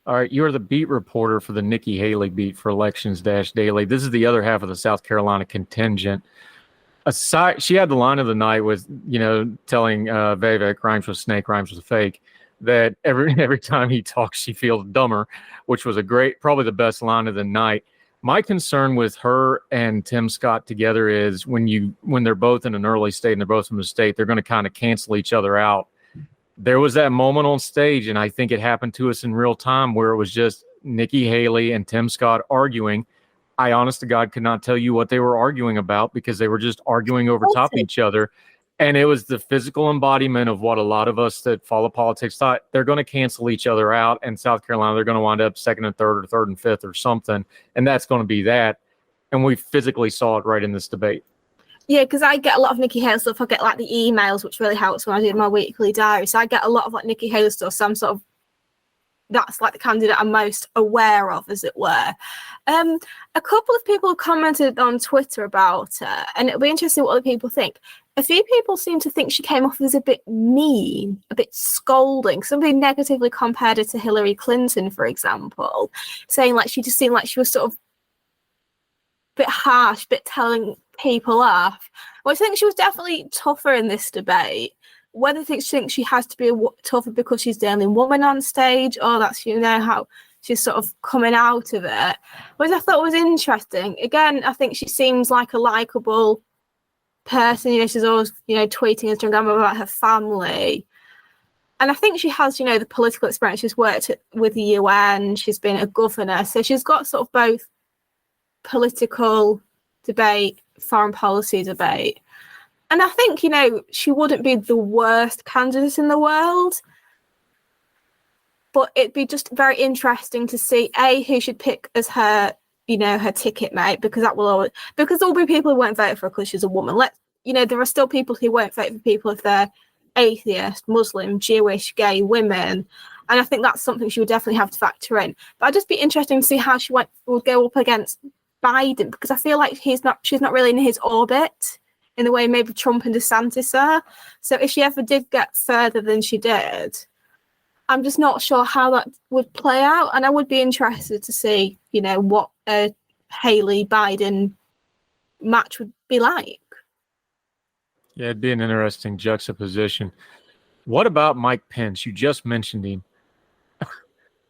All right, you're the beat reporter for the Nikki Haley beat for Elections-Daily. This is the other half of the South Carolina contingent. She had the line of the night with, telling Vivek, rhymes with snake, rhymes with fake, that every time he talks, she feels dumber, which was probably the best line of the night. My concern with her and Tim Scott together is when they're both in an early state and they're both from the state, they're going to kind of cancel each other out. There was that moment on stage, and I think it happened to us in real time, where it was just Nikki Haley and Tim Scott arguing. I, honest to God, could not tell you what they were arguing about because they were just arguing over top of each other. And it was the physical embodiment of what a lot of us that follow politics thought. They're going to cancel each other out. And South Carolina, they're going to wind up second and third or third and fifth or something. And that's going to be that. And we physically saw it right in this debate. Yeah, because I get a lot of Nikki Haley stuff. I get like the emails, which really helps when I do my weekly diary. So I get a lot of like Nikki Haley stuff. So I'm sort of, that's like the candidate I'm most aware of, as it were. A couple of people commented on Twitter about her, and it'll be interesting what other people think. A few people seem to think she came off as a bit mean, a bit scolding. Somebody negatively compared her to Hillary Clinton, for example, saying like she just seemed like she was sort of a bit harsh, a bit telling people off. Well, I think she was definitely tougher in this debate. Whether she thinks she has to be tougher because she's the only woman on stage, or that's, how she's sort of coming out of it, which I thought was interesting. Again, I think she seems like a likable person. She's always, tweeting Instagram about her family. And I think she has, the political experience. She's worked with the UN. She's been a governor. So she's got sort of both political debate, foreign policy debate. And I think, she wouldn't be the worst candidate in the world. But it'd be just very interesting to see, who should pick as her, her ticket mate, because there'll be people who won't vote for her because she's a woman. There are still people who won't vote for people if they're atheist, Muslim, Jewish, gay, women. And I think that's something she would definitely have to factor in. But I'd just be interesting to see how she would go up against Biden, because I feel like she's not really in his orbit in the way maybe Trump and DeSantis are. So if she ever did get further than she did, I'm just not sure how that would play out. And I would be interested to see, what a Haley-Biden match would be like. Yeah, it'd be an interesting juxtaposition. What about Mike Pence? You just mentioned him.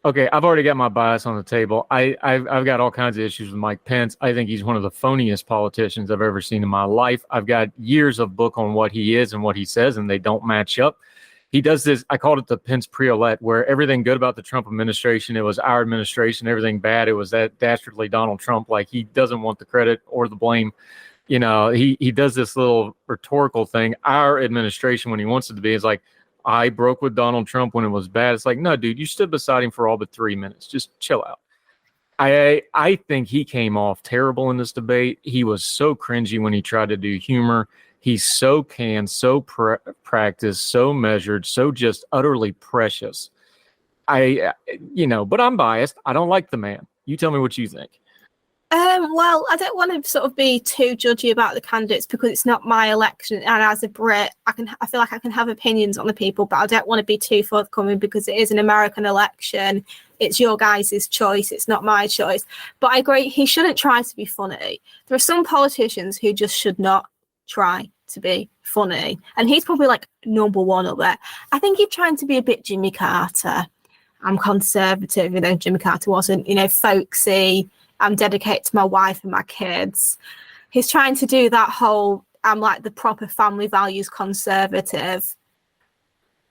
Okay, I've already got my bias on the table. I've got all kinds of issues with Mike Pence. I think he's one of the phoniest politicians I've ever seen in my life. I've got years of book on what he is and what he says, and they don't match up. He does this, I called it the Pence Priolet, where everything good about the Trump administration, it was our administration. Everything bad, it was that dastardly Donald Trump. Like, he doesn't want the credit or the blame. You know, he does this little rhetorical thing. Our administration, when he wants it to be, is like, I broke with Donald Trump when it was bad. It's like, no, dude, you stood beside him for all but 3 minutes. Just chill out. I think he came off terrible in this debate. He was so cringy when he tried to do humor. He's so canned, so practiced, so measured, so just utterly precious. But I'm biased. I don't like the man. You tell me what you think. Well, I don't want to sort of be too judgy about the candidates because it's not my election, and as a Brit, I feel like I can have opinions on the people, but I don't want to be too forthcoming because it is an American election. It's your guys' choice. It's not my choice. But I agree, he shouldn't try to be funny. There are some politicians who just should not try to be funny, and he's probably like number one up there. I think he's trying to be a bit Jimmy Carter. I'm conservative, Jimmy Carter wasn't, folksy. I'm dedicated to my wife and my kids. He's trying to do that whole, I'm like the proper family values conservative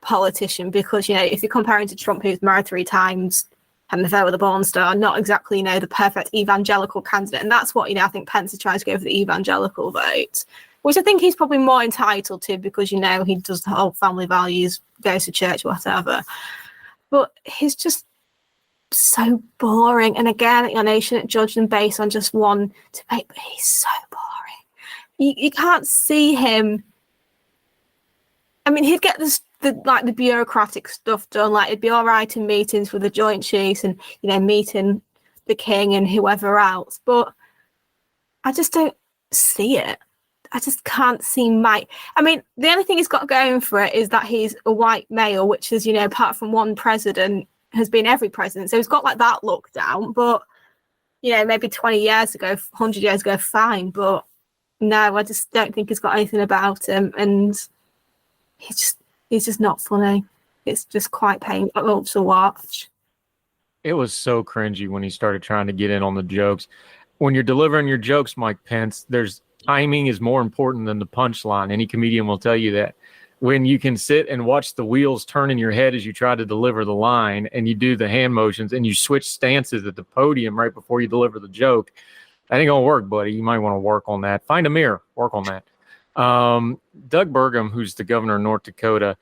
politician because, if you're comparing to Trump, who's married 3 times, had an affair with a porn star, not exactly, the perfect evangelical candidate. And that's what, I think Pence is trying to go for the evangelical vote, which I think he's probably more entitled to because, he does the whole family values, goes to church, whatever. But he's just so boring. And again, I know you shouldn't judge them based on just one debate, but he's so boring. You can't see him. I mean, he'd get the bureaucratic stuff done. Like, it'd be all right in meetings with the Joint Chiefs and, meeting the king and whoever else. But I just don't see it. I just can't see Mike. I mean, the only thing he's got going for it is that he's a white male, which is, apart from one president, has been every president. So he's got like that look down. But, maybe 20 years ago, 100 years ago, fine. But no, I just don't think he's got anything about him. And he's just not funny. It's just quite painful to watch. It was so cringy when he started trying to get in on the jokes. When you're delivering your jokes, Mike Pence, timing is more important than the punchline. Any comedian will tell you that. When you can sit and watch the wheels turn in your head as you try to deliver the line and you do the hand motions and you switch stances at the podium right before you deliver the joke, that ain't going to work, buddy. You might want to work on that. Find a mirror. Work on that. Doug Burgum, who's the governor of North Dakota,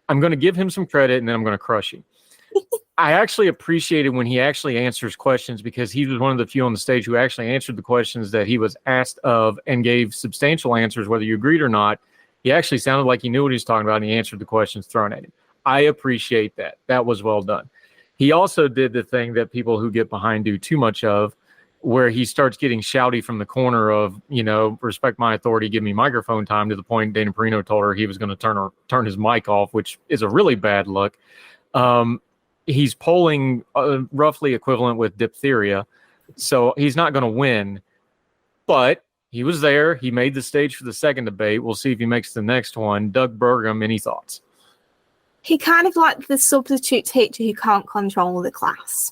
I'm going to give him some credit and then I'm going to crush him. I actually appreciated when he actually answers questions because he was one of the few on the stage who actually answered the questions that he was asked of and gave substantial answers, whether you agreed or not. He actually sounded like he knew what he was talking about and he answered the questions thrown at him. I appreciate that. That was well done. He also did the thing that people who get behind do too much of, where he starts getting shouty from the corner of, respect my authority, give me microphone time, to the point Dana Perino told her he was going to turn his mic off, which is a really bad look. He's polling roughly equivalent with diphtheria, so he's not going to win. But he was there. He made the stage for the second debate. We'll see if he makes the next one. Doug Burgum, any thoughts? He kind of like the substitute teacher who can't control the class.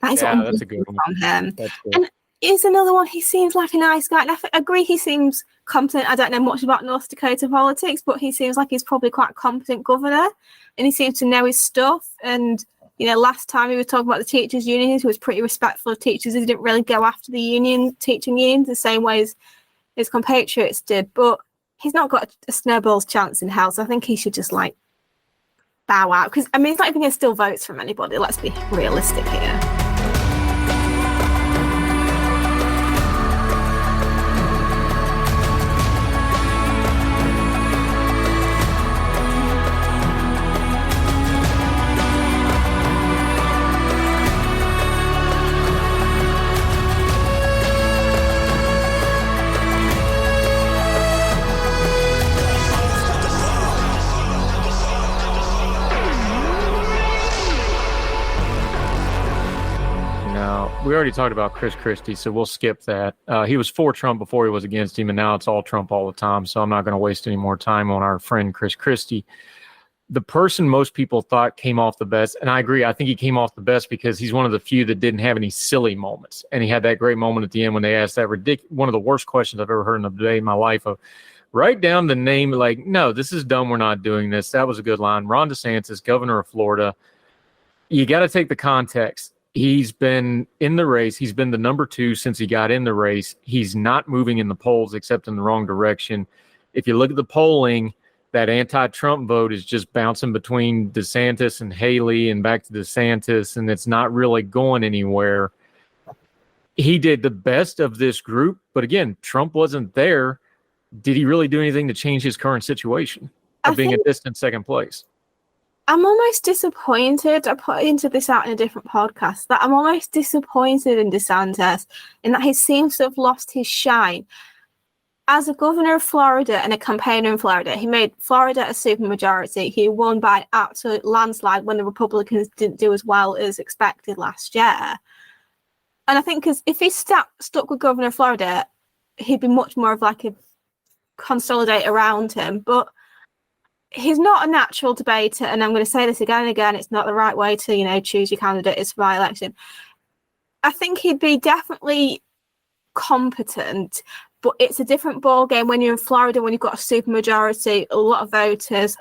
That is what that's a good one from him. That's good. And is another one. He seems like a nice guy. And I agree, he seems competent. I don't know much about North Dakota politics, but he seems like he's probably quite a competent governor, and he seems to know his stuff. And last time he was talking about the teachers' unions, he was pretty respectful of teachers. He didn't really go after the teaching unions the same way as his compatriots did. But he's not got a snowball's chance in hell, so I think he should just bow out. Because he's not even going to steal votes from anybody. Let's be realistic here. We already talked about Chris Christie, so we'll skip that. He was for Trump before he was against him, and now it's all Trump all the time, so I'm not going to waste any more time on our friend Chris Christie. the person most people thought came off the best, and I agree, I think he came off the best because he's one of the few that didn't have any silly moments. And he had that great moment at the end when they asked that one of the worst questions I've ever heard in a day in my life of, write down the name, like, no, this is dumb, we're not doing this. That was a good line. Ron DeSantis, governor of Florida. You got to take the context. He's been in the race. He's been the number 2 since he got in the race. He's not moving in the polls except in the wrong direction. If you look at the polling, that anti-Trump vote is just bouncing between DeSantis and Haley and back to DeSantis, and it's not really going anywhere. He did the best of this group, but again, Trump wasn't there. Did he really do anything to change his current situation of being a distant second place? I'm almost disappointed. I put into this out in a different podcast that I'm almost disappointed in DeSantis in that he seems to have lost his shine. As a governor of Florida and a campaigner in Florida, he made Florida a supermajority. He won by an absolute landslide when the Republicans didn't do as well as expected last year. And I think because if he stuck with governor of Florida, he'd be much more of like a consolidate around him. But he's not a natural debater. And I'm going to say this again and again. It's not the right way to, choose your candidate. It's by election. I think he'd be definitely competent, but it's a different ball game when you're in Florida, when you've got a supermajority, a lot of voters,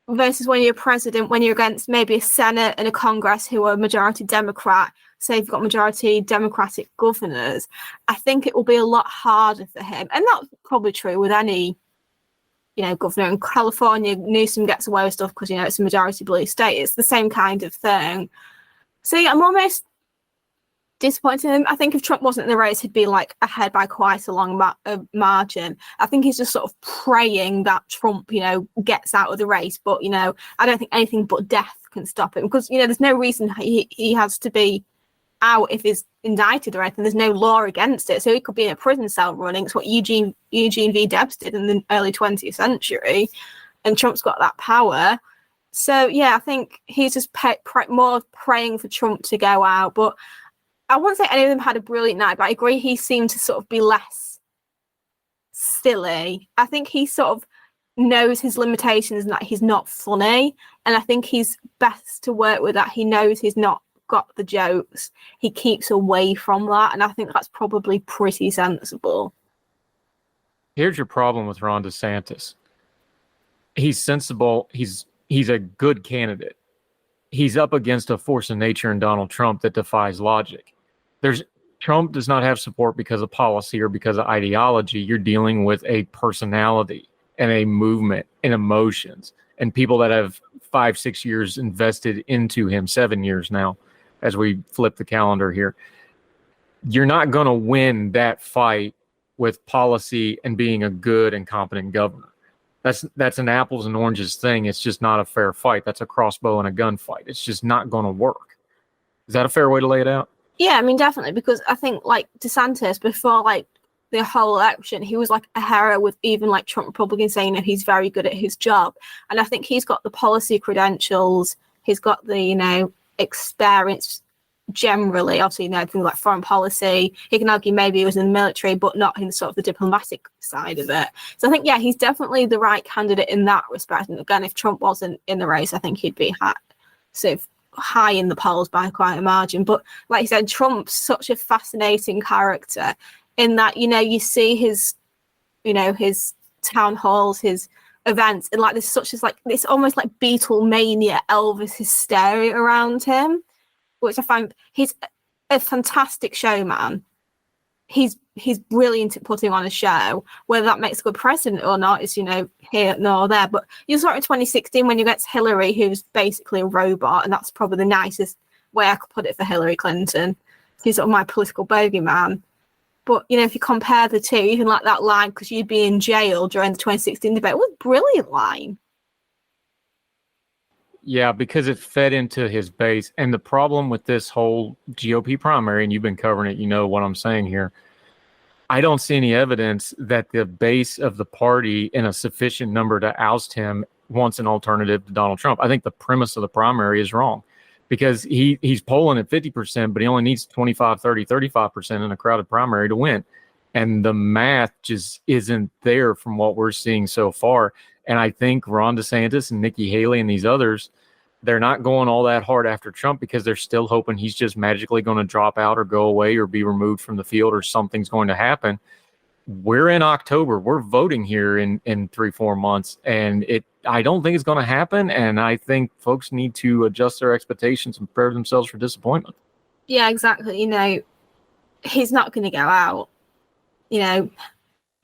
versus when you're president, when you're against maybe a Senate and a Congress who are majority Democrat. Say you've got majority Democratic governors. I think it will be a lot harder for him. And that's probably true with any, governor. In California, Newsom gets away with stuff because, it's a majority blue state. It's the same kind of thing. So yeah, I'm almost disappointed in him. I think if Trump wasn't in the race, he'd be like ahead by quite a long margin. I think he's just sort of praying that Trump, gets out of the race. But, I don't think anything but death can stop him because, there's no reason he has to be out if he's indicted or anything. There's no law against it. So he could be in a prison cell running. It's what Eugene V. Debs did in the early 20th century. And Trump's got that power. So, yeah, I think he's just more praying for Trump to go out. But I wouldn't say any of them had a brilliant night, but I agree he seemed to sort of be less silly. I think he sort of knows his limitations and that he's not funny. And I think he's best to work with that. He knows he's not got the jokes. He keeps away from that. And I think that's probably pretty sensible. Here's your problem with Ron DeSantis. He's sensible. He's a good candidate. He's up against a force of nature in Donald Trump that defies logic. Trump does not have support because of policy or because of ideology. You're dealing with a personality and a movement and emotions and people that have 5-6 years invested into him, 7 years now, as we flip the calendar here. You're not going to win that fight with policy and being a good and competent governor. That's an apples and oranges thing. It's just not a fair fight. That's a crossbow and a gun fight. It's just not going to work. Is that a fair way to lay it out? Yeah, I mean, definitely, because I think like DeSantis, before like the whole election, he was like a hero with even like Trump Republicans saying that he's very good at his job. And I think he's got the policy credentials. He's got the, experience generally, obviously, things like foreign policy. He can argue maybe he was in the military, but not in sort of the diplomatic side of it. So I think, yeah, he's definitely the right candidate in that respect. And again, if Trump wasn't in the race, I think he'd be sort of high in the polls by quite a margin. But like you said, Trump's such a fascinating character in that, you see his, his town halls, his events, and like there's such as like this almost like Beatlemania, Elvis hysteria around him, which I find he's a fantastic showman. He's brilliant at putting on a show. Whether that makes a good president or not is, here nor there. But you saw it in 2016 when you get Hillary, who's basically a robot, and that's probably the nicest way I could put it for Hillary Clinton. He's sort of my political bogeyman. But, if you compare the two, even like that line, because you'd be in jail during the 2016 debate, it was a brilliant line. Yeah, because it fed into his base. And the problem with this whole GOP primary, and you've been covering it, you know what I'm saying here. I don't see any evidence that the base of the party in a sufficient number to oust him wants an alternative to Donald Trump. I think the premise of the primary is wrong because he's polling at 50%, but he only needs 25, 30, 35% in a crowded primary to win. And the math just isn't there from what we're seeing so far. And I think Ron DeSantis and Nikki Haley and these others, they're not going all that hard after Trump because they're still hoping he's just magically going to drop out or go away or be removed from the field or something's going to happen. We're in October. We're voting here in 3-4 months, and I don't think it's going to happen. And I think folks need to adjust their expectations and prepare themselves for disappointment. Yeah, exactly. He's not going to go out.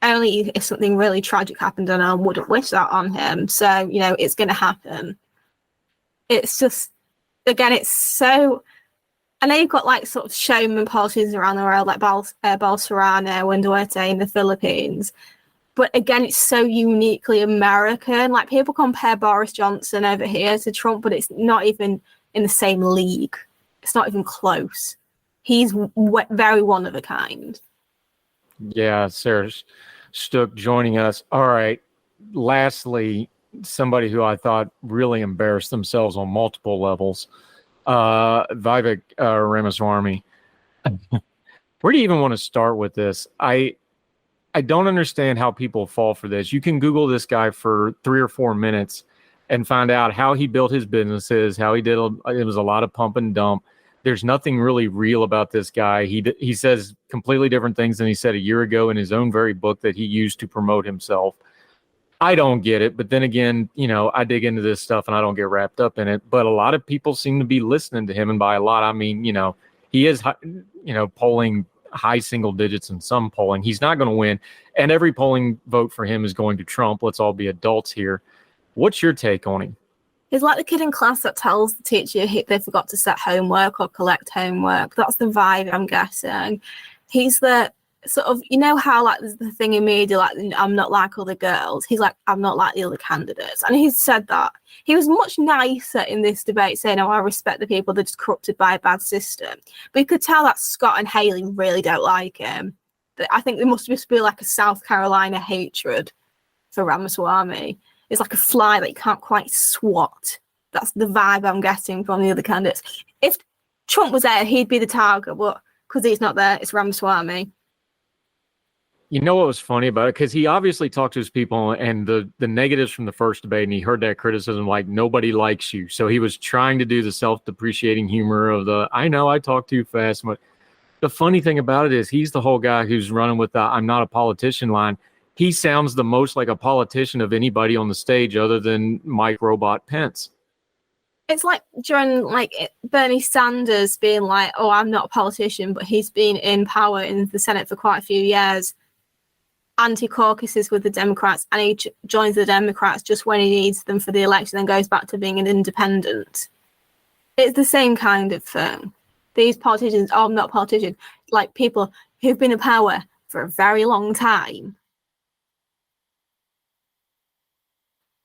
Only if something really tragic happened, and I wouldn't wish that on him. So, it's going to happen. It's just, again, it's so. I know you've got like sort of showman politicians around the world, like Bolsonaro and Duarte in the Philippines. But again, it's so uniquely American. Like, people compare Boris Johnson over here to Trump, but it's not even in the same league. It's not even close. He's very one of a kind. Yeah, Sarah Stook joining us. All right. Lastly, somebody who I thought really embarrassed themselves on multiple levels, Vivek Ramaswamy. Where do you even want to start with this? I don't understand how people fall for this. You can Google this guy for 3 or 4 minutes and find out how he built his businesses, how he did. It was a lot of pump and dump. There's nothing really real about this guy. He says completely different things than he said a year ago in his own very book that he used to promote himself. I don't get it. But then again, I dig into this stuff and I don't get wrapped up in it. But a lot of people seem to be listening to him. And by a lot, I mean, he is, polling high single digits in some polling. He's not going to win. And every polling vote for him is going to Trump. Let's all be adults here. What's your take on him? He's like the kid in class that tells the teacher they forgot to set homework or collect homework. That's the vibe I'm guessing. He's the sort of, how like there's the thing in media, like, I'm not like other girls. He's like, I'm not like the other candidates. And he's said that. He was much nicer in this debate, saying, I respect the people that are just corrupted by a bad system. But you could tell that Scott and Haley really don't like him. I think there must just be like a South Carolina hatred for Ramaswamy. It's like a fly that you can't quite swat. That's the vibe I'm getting from the other candidates. If Trump was there, he'd be the target, but because he's not there, it's Ramaswamy. You know what was funny about it? Because he obviously talked to his people and the negatives from the first debate, and he heard that criticism like, nobody likes you. So he was trying to do the self-depreciating humor of I know I talk too fast. But the funny thing about it is he's the whole guy who's running with the I'm not a politician line. He sounds the most like a politician of anybody on the stage other than Mike Robot Pence. It's like during Bernie Sanders being like, oh, I'm not a politician, but he's been in power in the Senate for quite a few years. Anti-caucuses with the Democrats, and he joins the Democrats just when he needs them for the election, then goes back to being an independent. It's the same kind of thing. These politicians, I'm not a politician, like people who've been in power for a very long time.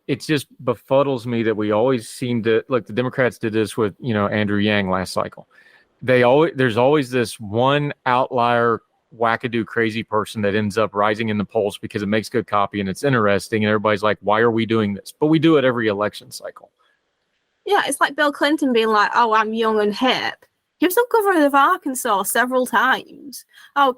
It just befuddles me that we always seem to, like the Democrats did this with, Andrew Yang last cycle. There's always this one outlier, wackadoo crazy person that ends up rising in the polls because it makes good copy and it's interesting. And everybody's like, why are we doing this? But we do it every election cycle. Yeah, it's like Bill Clinton being like, oh, I'm young and hip. He was the governor of Arkansas several times. Oh,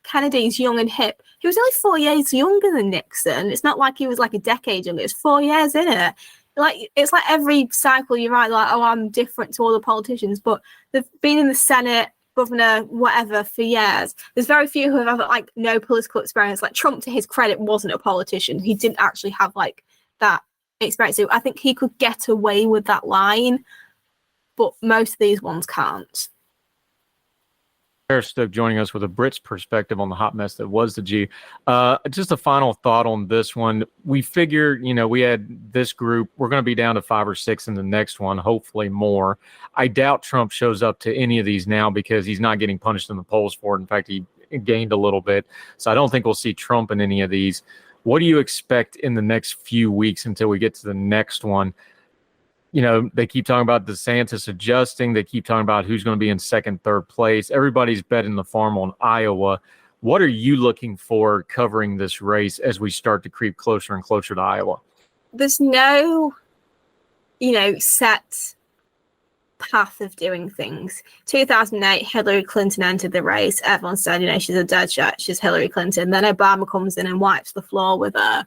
Kennedy's young and hip. He was only 4 years younger than Nixon. It's not like he was like a decade younger. It's 4 years in it. Like, it's like every cycle you're right, like, oh, I'm different to all the politicians, but they've been in the Senate, governor, whatever, for years. There's very few who have like no political experience. Like Trump, to his credit, wasn't a politician. He didn't actually have like that experience. So I think he could get away with that line, but most of these ones can't. Sarah Stook joining us with a Brit's perspective on the hot mess that was the G. Just a final thought on this one. We figured, we had this group. We're going to be down to 5 or 6 in the next one, hopefully more. I doubt Trump shows up to any of these now because he's not getting punished in the polls for it. In fact, he gained a little bit. So I don't think we'll see Trump in any of these. What do you expect in the next few weeks until we get to the next one? They keep talking about DeSantis adjusting. They keep talking about who's going to be in second, third place. Everybody's betting the farm on Iowa. What are you looking for covering this race as we start to creep closer and closer to Iowa? There's no, set path of doing things. 2008, Hillary Clinton entered the race. Everyone said, she's a dead shot. She's Hillary Clinton. Then Obama comes in and wipes the floor with her.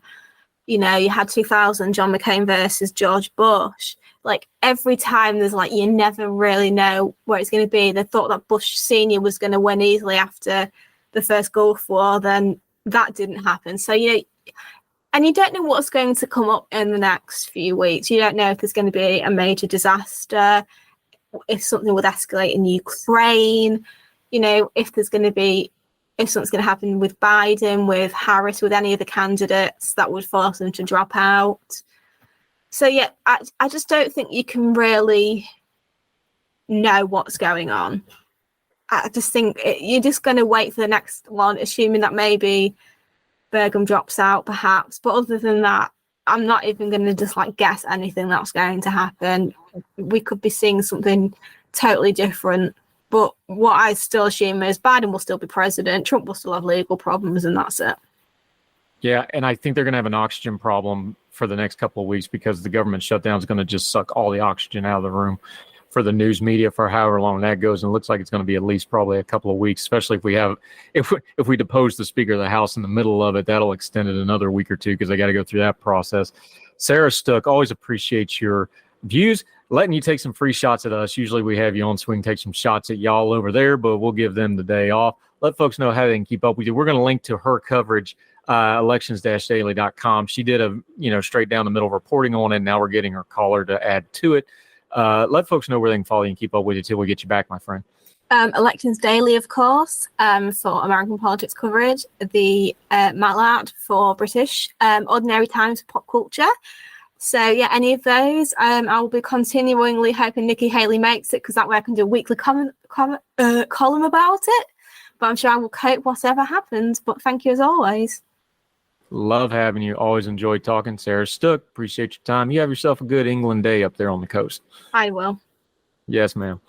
You had 2000 John McCain versus George Bush. Like, every time there's like, you never really know where it's going to be. They thought that Bush Senior was going to win easily after the first Gulf War. Then that didn't happen. So, and you don't know what's going to come up in the next few weeks. You don't know if there's going to be a major disaster, if something would escalate in Ukraine, if something's going to happen with Biden, with Harris, with any of the candidates that would force them to drop out. So, yeah, I just don't think you can really know what's going on. I just think you're just going to wait for the next one, assuming that maybe Burgum drops out, perhaps. But other than that, I'm not even going to just guess anything that's going to happen. We could be seeing something totally different. But what I still assume is Biden will still be president, Trump will still have legal problems, and that's it. Yeah, and I think they're going to have an oxygen problem for the next couple of weeks because the government shutdown is going to just suck all the oxygen out of the room for the news media for however long that goes. And it looks like it's going to be at least probably a couple of weeks, especially if we depose the Speaker of the House in the middle of it. That'll extend it another week or two because they got to go through that process. Sarah Stuck, always appreciate your views, letting you take some free shots at us. Usually we have you on so we can take some shots at y'all over there, but we'll give them the day off. Let folks know how they can keep up with you. We're going to link to her coverage, elections-daily.com. She did a straight down the middle reporting on it. Now we're getting her caller to add to it. Let folks know where they can follow you and keep up with you till we get you back, my friend. Elections Daily, of course, for American politics coverage. The Mallard for British. Ordinary Times for pop culture. So, yeah, any of those. I will be continually hoping Nikki Haley makes it because that way I can do a weekly column about it. But I'm sure I will cope whatever happens. But thank you as always. Love having you. Always enjoy talking. Sarah Stuck, appreciate your time. You have yourself a good England day up there on the coast. I will. Yes, ma'am.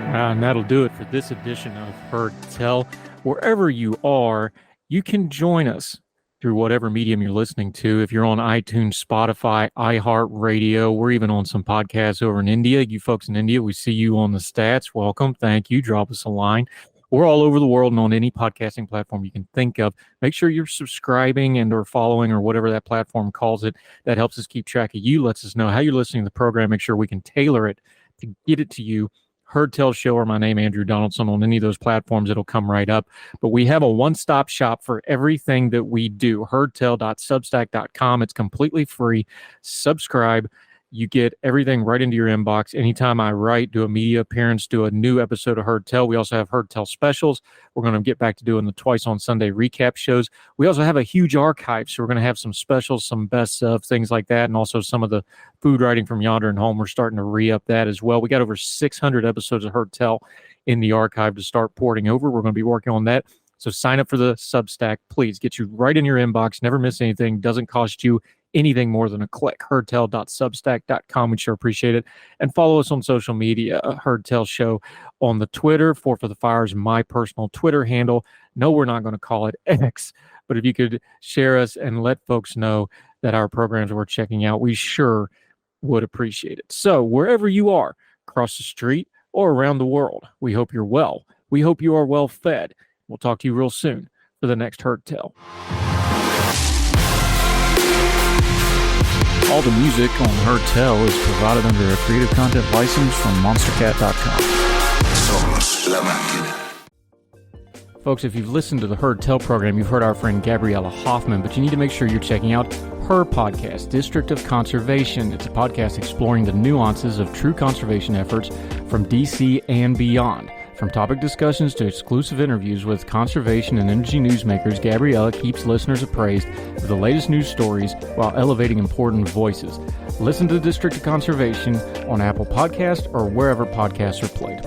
And that'll do it for this edition of Heard Tell. Wherever you are, you can join us through whatever medium you're listening to. If you're on iTunes, Spotify, iHeartRadio, we're even on some podcasts over in India. You folks in India, we see you on the stats. Welcome. Thank you. Drop us a line. We're all over the world and on any podcasting platform you can think of. Make sure you're subscribing and or following or whatever that platform calls it. That helps us keep track of you, lets us know how you're listening to the program. Make sure we can tailor it to get it to you. Heard Tell Show or my name, Andrew Donaldson, on any of those platforms. It'll come right up. But we have a one-stop shop for everything that we do. Heardtell.substack.com. It's completely free. Subscribe. You get everything right into your inbox. Anytime I write, do a media appearance, do a new episode of Heard Tell. We also have Heard Tell specials. We're going to get back to doing the twice on Sunday recap shows. We also have a huge archive, so we're going to have some specials, some best of, things like that, and also some of the food writing from Yonder and Home. We're starting to re-up that as well. We got over 600 episodes of Heard Tell in the archive to start porting over. We're going to be working on that. So sign up for the Substack. Please get you right in your inbox. Never miss anything. Doesn't cost you anything more than a click. Heardtell.substack.com. We sure appreciate it. And follow us on social media. Heard Tell Show on the Twitter. Four for the Fire is my personal Twitter handle. No, we're not going to call it X. But if you could share us and let folks know that our programs are worth checking out, we sure would appreciate it. So wherever you are, across the street or around the world, we hope you're well. We hope you are well fed. We'll talk to you real soon for the next Heard Tell. All the music on Heard Tell is provided under a Creative Content license from monstercat.com. Somos la máquina. Folks, if you've listened to the Heard Tell program, you've heard our friend Gabriella Hoffman, but you need to make sure you're checking out her podcast, District of Conservation. It's a podcast exploring the nuances of true conservation efforts from DC and beyond. From topic discussions to exclusive interviews with conservation and energy newsmakers, Gabriella keeps listeners appraised of the latest news stories while elevating important voices. Listen to the District of Conservation on Apple Podcasts or wherever podcasts are played.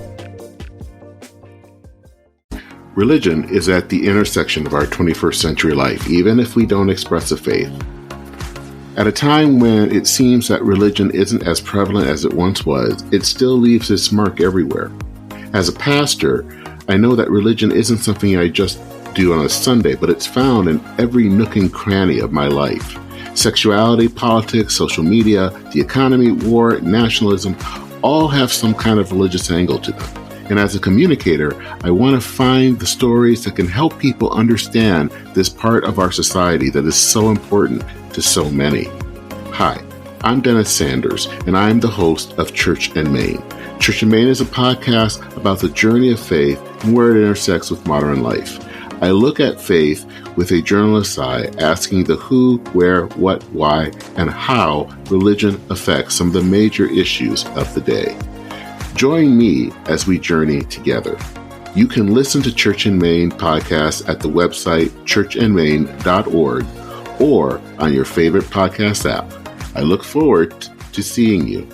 Religion is at the intersection of our 21st century life, even if we don't express a faith. At a time when it seems that religion isn't as prevalent as it once was, it still leaves its mark everywhere. As a pastor, I know that religion isn't something I just do on a Sunday, but it's found in every nook and cranny of my life. Sexuality, politics, social media, the economy, war, nationalism, all have some kind of religious angle to them. And as a communicator, I want to find the stories that can help people understand this part of our society that is so important to so many. Hi, I'm Dennis Sanders, and I'm the host of Church and Main. Church and Main is a podcast about the journey of faith and where it intersects with modern life. I look at faith with a journalist's eye, asking the who, where, what, why, and how religion affects some of the major issues of the day. Join me as we journey together. You can listen to Church and Main podcasts at the website churchandmain.org or on your favorite podcast app. I look forward to seeing you.